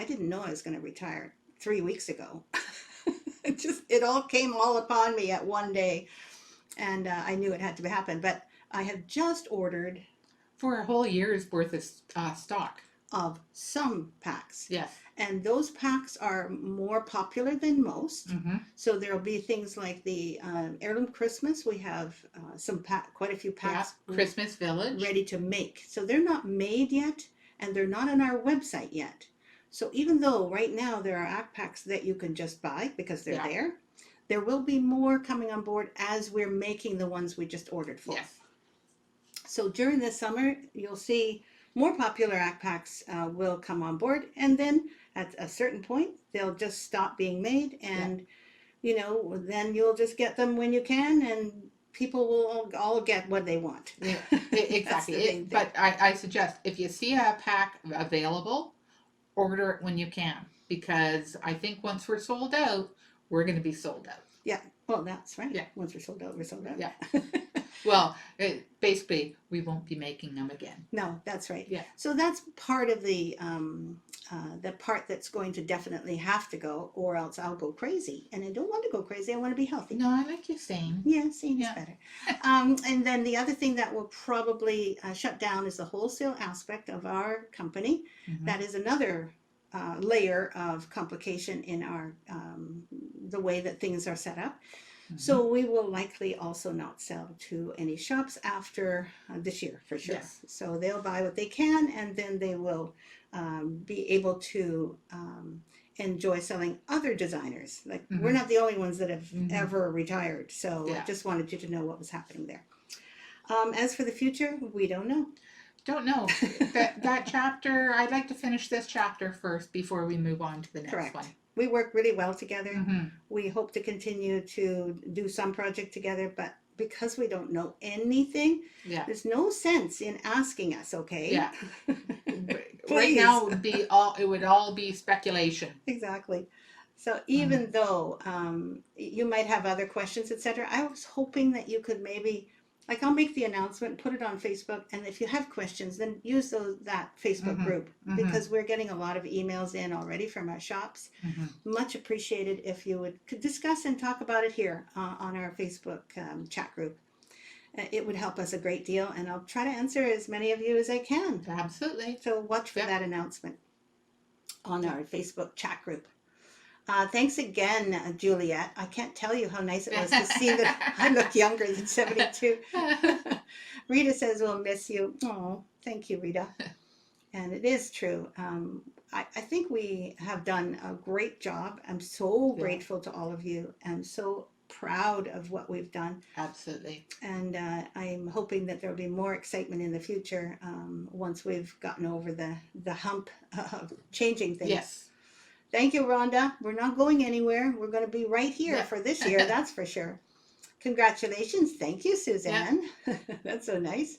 didn't know I was going to retire 3 weeks ago. It all came all upon me at one day, and I knew it had to happen. But I have just ordered for a whole year's worth of stock of some packs. Yes. And those packs are more popular than most. So there'll be things like the Heirloom Christmas. We have quite a few packs. Christmas Village. Ready to make. So they're not made yet, and they're not on our website yet. So even though right now there are ACT packs that you can just buy because they're there will be more coming on board as we're making the ones we just ordered for. Yes. So during the summer, you'll see more popular ACT packs will come on board, and then at a certain point, they'll just stop being made, and then you'll just get them when you can, and people will all get what they want. Yeah, exactly. But I suggest if you see a pack available, order it when you can, because I think once we're sold out, we're going to be sold out. Yeah. Well, that's right. Yeah. Once we're sold out, we're sold out. Yeah. Well, basically, we won't be making them again. No, that's right. Yeah. So that's part of the part that's going to definitely have to go, or else I'll go crazy. And I don't want to go crazy. I want to be healthy. No, I like you saying. Yeah, sane is better. And then the other thing that will probably shut down is the wholesale aspect of our company. That is another layer of complication in our the way that things are set up. So we will likely also not sell to any shops after this year, for sure. Yes. So they'll buy what they can, and then they will be able to enjoy selling other designers. Like we're not the only ones that have ever retired. So I just wanted you to know what was happening there. As for the future, we don't know. Don't know. that chapter, I'd like to finish this chapter first before we move on to the next one. we work really well together. Mm-hmm. We hope to continue to do some project together, but because we don't know anything, Yeah. there's no sense in asking us, okay? Yeah. Right Please. now it would all be speculation. Exactly. So even though you might have other questions, etc., I was hoping that you could maybe, like, I'll make the announcement, put it on Facebook, and if you have questions, then use that Facebook group, because we're getting a lot of emails in already from our shops. Much appreciated if you could discuss and talk about it here on our Facebook chat group. It would help us a great deal, and I'll try to answer as many of you as I can. Absolutely. So watch for that announcement on our Facebook chat group. Thanks again, Juliet. I can't tell you how nice it was to see that I look younger than 72. Rita says we'll miss you. Oh, thank you, Rita. And it is true. I think we have done a great job. I'm so grateful to all of you. I'm so proud of what we've done. Absolutely. And I'm hoping that there'll be more excitement in the future once we've gotten over the hump of changing things. Yes. Thank you, Rhonda. We're not going anywhere. We're going to be right here for this year, that's for sure. Congratulations. Thank you, Suzanne. That's so nice.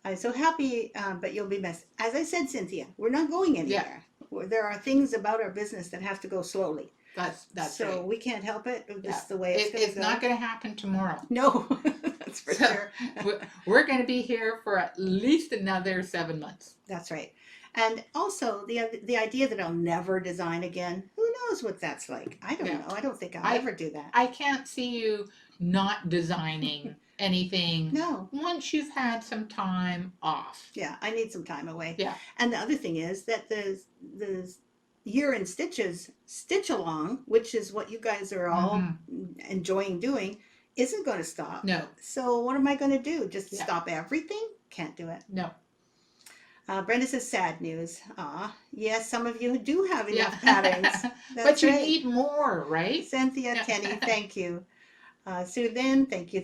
I'm so happy, but you'll be missed. As I said, Cynthia, we're not going anywhere. There are things about our business that have to go slowly. That's so right. we can't help it. This is the way it's going to go. It's not going to happen tomorrow. No, that's for sure. We're going to be here for at least another 7 months. That's right. And also the idea that I'll never design again, who knows what that's like? I don't know. I don't think I'll ever do that. I can't see you not designing anything. No. Once you've had some time off. Yeah, I need some time away. Yeah. And the other thing is that the Year in Stitches Stitch Along, which is what you guys are all enjoying doing, isn't going to stop. No. So what am I going to do? Just stop everything? Can't do it. No. Brenda says sad news. Yes, some of you do have enough patterns. But you need more, right? Cynthia, Kenny, thank you. Sue Lynn, thank you.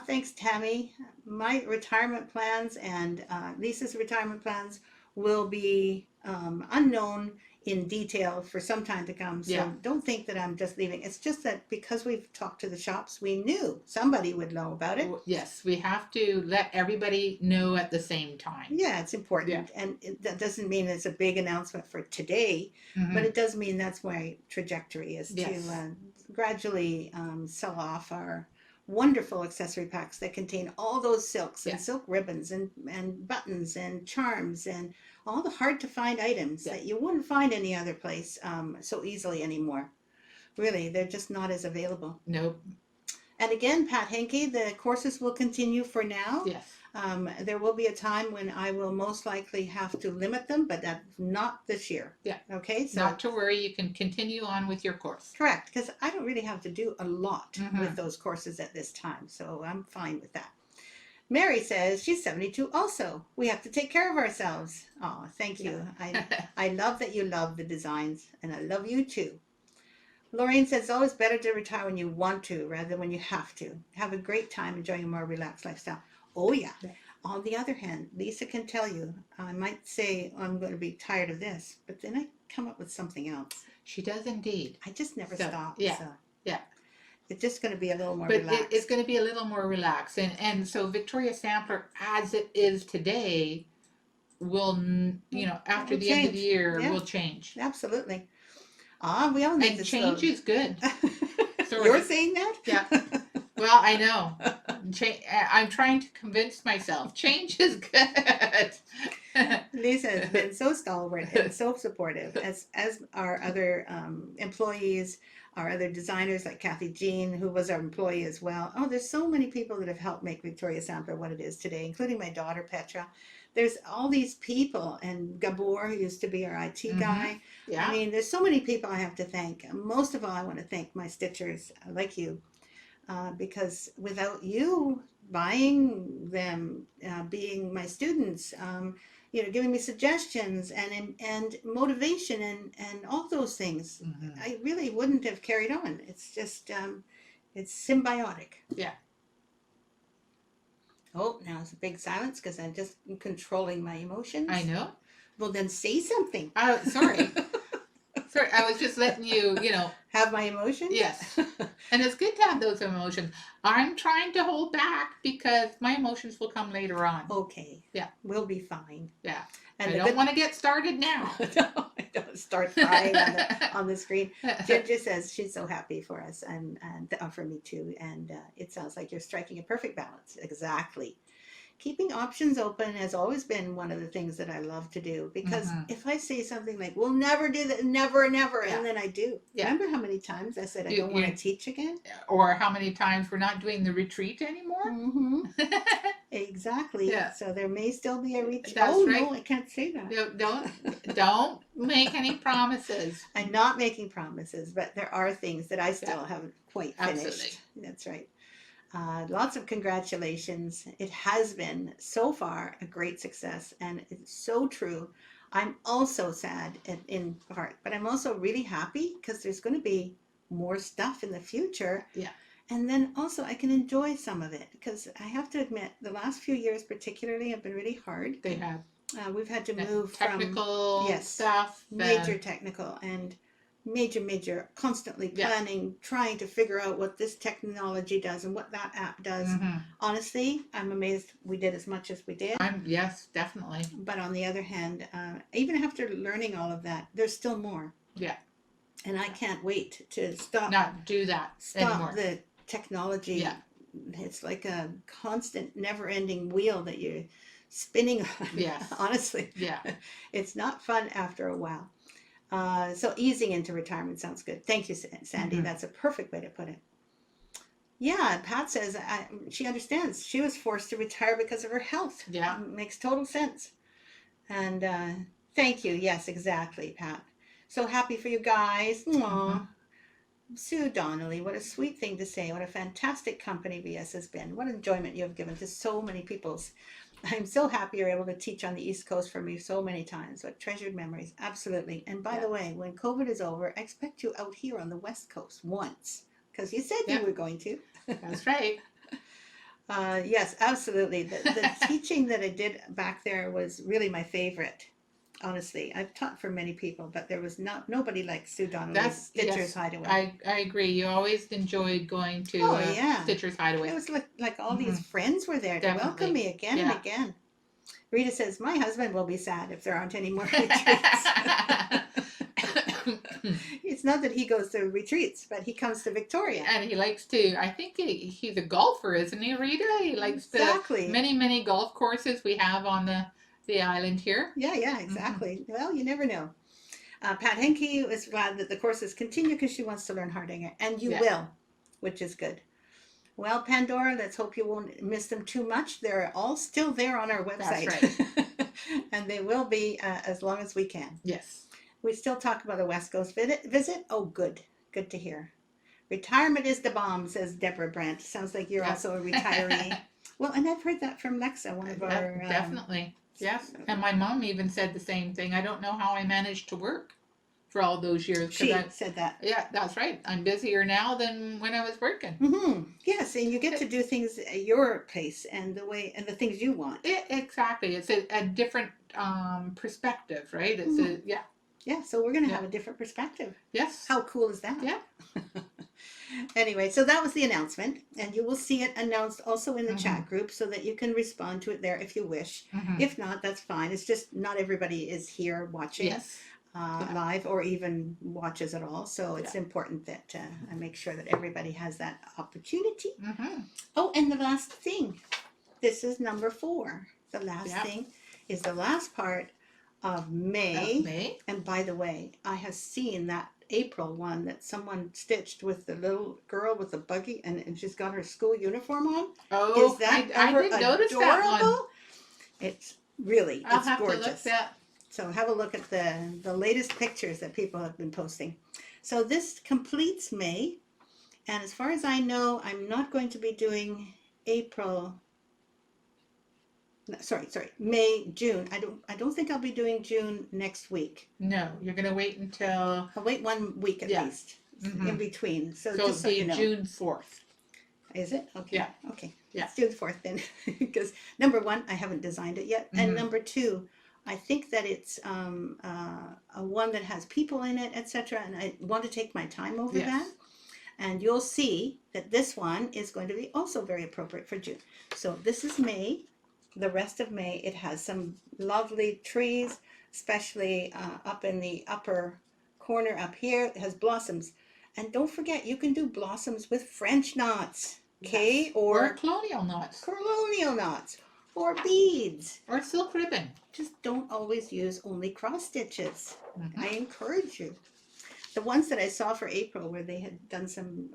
Thanks, Tammy. My retirement plans and Lisa's retirement plans will be unknown in detail for some time to come. So don't think that I'm just leaving. It's just that because we've talked to the shops, we knew somebody would know about it. Yes, we have to let everybody know at the same time. Yeah, it's important. Yeah. And that doesn't mean it's a big announcement for today, but it does mean that's my trajectory is to gradually sell off our wonderful accessory packs that contain all those silks and silk ribbons and buttons and charms and all the hard to find items that you wouldn't find any other place so easily anymore. Really, they're just not as available. Nope. And again, Pat Henke, the courses will continue for now. Yes. There will be a time when I will most likely have to limit them, but that's not this year. Yeah. Okay. So not to worry, you can continue on with your course. Correct, because I don't really have to do a lot with those courses at this time, so I'm fine with that. Mary says she's 72 also. We have to take care of ourselves. Oh, thank you. I love that you love the designs, and I love you too. Lorraine says it's always better to retire when you want to rather than when you have to. Have a great time enjoying a more relaxed lifestyle. Oh, yeah. On the other hand, Lisa can tell you, I might say I'm going to be tired of this, but then I come up with something else. She does indeed. I just never stop. Yeah. So. Yeah. It's just going to be a little more relaxed. relaxed. It's going to be a little more relaxed. And so Victoria Sampler, as it is today, will, after the end of the year, will change. Absolutely. We all need to change is good. You're saying that? Yeah. Well, I know. I'm trying to convince myself. Change is good. Lisa has been so stalwart and so supportive, as our other employees, our other designers like Kathy Jean, who was our employee as well. Oh, there's so many people that have helped make Victoria Sampler what it is today, including my daughter Petra. There's all these people, and Gabor, who used to be our IT guy. Yeah. I mean, there's so many people I have to thank. Most of all, I want to thank my stitchers like you, because without you buying them, being my students, giving me suggestions and motivation and all those things, I really wouldn't have carried on. It's just, it's symbiotic. Yeah. Oh, now it's a big silence because I'm just controlling my emotions. I know. Well, then say something. Sorry. Sorry, I was just letting you, Have my emotions? yes. And it's good to have those emotions. I'm trying to hold back because my emotions will come later on. Okay. Yeah. We'll be fine. Yeah. And I don't want to get started now. No, I don't start crying on the screen. Ginger says she's so happy for us and for me too. And it sounds like you're striking a perfect balance. Exactly. Keeping options open has always been one of the things that I love to do, because if I say something like, we'll never do that, never, never, and then I do. Yeah. Remember how many times I said I don't want to teach again? Or how many times we're not doing the retreat anymore? Mm-hmm. Exactly. Yeah. So there may still be a retreat. That's right. No, I can't say that. Don't make any promises. I'm not making promises, but there are things that I still haven't quite finished. Absolutely. That's right. Lots of congratulations. It has been so far a great success, and it's so true. I'm also sad in part, but I'm also really happy because there's going to be more stuff in the future. Yeah. And then also I can enjoy some of it, because I have to admit the last few years particularly have been really hard. They have. We've had to move technical stuff. Major technical and major, constantly planning, trying to figure out what this technology does and what that app does. Honestly, I'm amazed we did as much as we did. Yes, definitely. But on the other hand, even after learning all of that, there's still more. Yeah. And I can't wait to not do that anymore. The technology. Yeah. It's like a constant, never-ending wheel that you're spinning on. Yeah. Honestly. Yeah. It's not fun after a while. So easing into retirement sounds good. Thank you, Sandy. That's a perfect way to put it. Yeah, Pat says she understands. She was forced to retire because of her health. Yeah. Makes total sense. And thank you. Yes, exactly, Pat. So happy for you guys. Aww. Sue Donnelly, what a sweet thing to say. What a fantastic company VS has been. What enjoyment you have given to so many people's. I'm so happy you're able to teach on the East Coast for me so many times. What treasured memories. Absolutely. And by the way, when COVID is over, I expect you out here on the West Coast once, because you said you were going to. That's right. Yes, absolutely. The teaching that I did back there was really my favorite. Honestly, I've taught for many people, but there was nobody like Sue Donnelly's Stitcher's Hideaway. I agree. You always enjoyed going to Stitcher's Hideaway. It was like all these friends were there to welcome me again and again. Rita says, my husband will be sad if there aren't any more retreats. It's not that he goes to retreats, but he comes to Victoria. And he likes to, I think he's a golfer, isn't he, Rita? He likes the many golf courses we have on the island here. Yeah, exactly. Well, you never know. Pat Henke is glad that the courses continue because she wants to learn Hardanger, and you will, which is good. Well, Pandora, let's hope you won't miss them too much. They're all still there on our website. That's right. And they will be as long as we can. Yes. We still talk about a West Coast visit. Oh, good. Good to hear. Retirement is the bomb, says Deborah Brandt. Sounds like you're also a retiree. Well, and I've heard that from Lexa, one of our... Definitely. Yes, and my mom even said the same thing. I don't know how I managed to work for all those years. She said that. Yeah, that's right. I'm busier now than when I was working. Yes, and you get to do things at your pace and the things you want. Exactly. It's a different perspective, right? It's Yeah, so we're going to have a different perspective. Yes. How cool is that? Yeah. Anyway, so that was the announcement, and you will see it announced also in the chat group so that you can respond to it there if you wish. If not, that's fine. It's just not everybody is here watching live or even watches at all. So it's important that I make sure that everybody has that opportunity. Oh, and the last thing. This is number 4. The last thing is the last part of May. And by the way, I have seen that April one that someone stitched with the little girl with the buggy, and she's got her school uniform on. Oh, is that I didn't notice that one. It's really, I'll it's have gorgeous. To look that. So have a look at the latest pictures that people have been posting. So this completes May, and as far as I know, I'm not going to be doing May, June. I don't think I'll be doing June next week. No, you're going to wait until... I'll wait 1 week at least in between. So just so you know. June 4th. Is it? Okay. Yeah. Okay. Yeah. Let's do the 4th then. Because number 1, I haven't designed it yet. And number 2, I think that it's a one that has people in it, etc. And I want to take my time over that. And you'll see that this one is going to be also very appropriate for June. So this is May. The rest of May, it has some lovely trees, especially up in the upper corner up here. It has blossoms. And don't forget, you can do blossoms with French knots, okay? Yes. Or colonial knots. Colonial knots. Or beads. Or silk ribbon. Just don't always use only cross stitches. Mm-hmm. I encourage you. The ones that I saw for April, where they had done some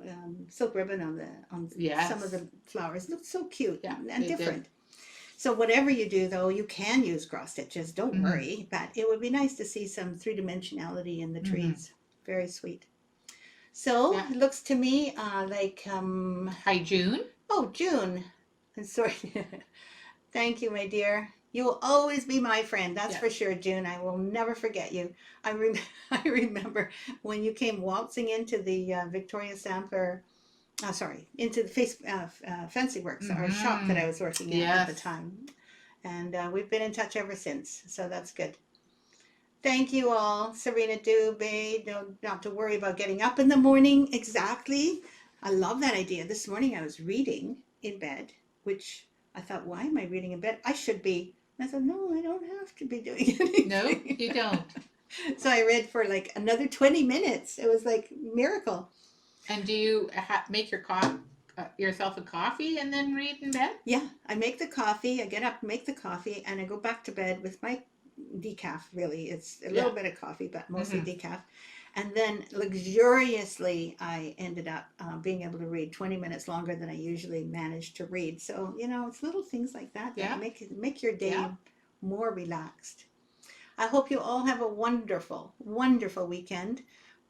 silk ribbon on some of the flowers, looked so cute and different. Did. So whatever you do, though, you can use cross stitches. Don't worry, but it would be nice to see some three-dimensionality in the trees. Very sweet. So it looks to me like hi, June. Oh, June. I'm sorry. Thank you, my dear. You will always be my friend. That's for sure, June. I will never forget you. I remember when you came waltzing into the Victoria Sampler, into the Fancy Works, our shop that I was working at the time. And we've been in touch ever since. So that's good. Thank you all. Serena Dubé, not to worry about getting up in the morning. Exactly. I love that idea. This morning I was reading in bed, which I thought, why am I reading in bed? I should be. I thought, no, I don't have to be doing anything. No, you don't. So I read for like another 20 minutes. It was like a miracle. And do you make yourself a coffee and then read in bed? Yeah, I make the coffee. I get up, make the coffee, and I go back to bed with my decaf, really. It's a little bit of coffee, but mostly decaf. And then luxuriously, I ended up being able to read 20 minutes longer than I usually manage to read. So, it's little things like that that make your day more relaxed. I hope you all have a wonderful, wonderful weekend.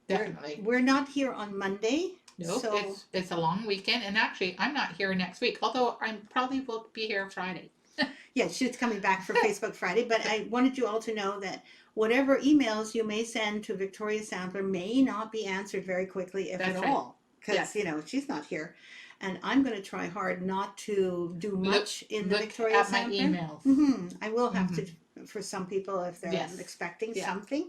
Definitely. We're not here on Monday. No, so it's a long weekend. And actually, I'm not here next week, although I probably will be here Friday. Yeah, she's coming back for Facebook Friday, but I wanted you all to know that whatever emails you may send to Victoria Sampler may not be answered very quickly, if at all, because, she's not here. And I'm going to try hard not to do much in the Victoria Sampler. Look at my emails. I will have to, for some people, if they're expecting something.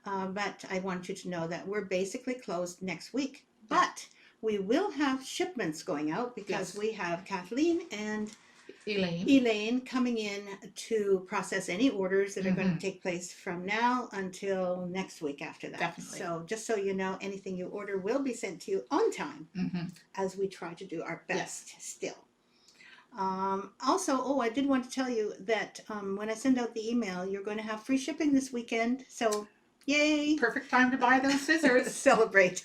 But I want you to know that we're basically closed next week. But we will have shipments going out because we have Kathleen and Elaine coming in to process any orders that are going to take place from now until next week after that. Definitely. So just so you know, anything you order will be sent to you on time as we try to do our best still. Also, I did want to tell you that when I send out the email, you're going to have free shipping this weekend. So yay! Perfect time to buy those scissors. Celebrate.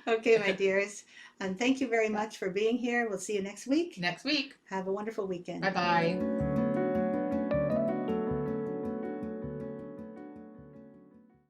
Okay, my dears. And thank you very much for being here. We'll see you next week. Next week. Have a wonderful weekend. Bye-bye.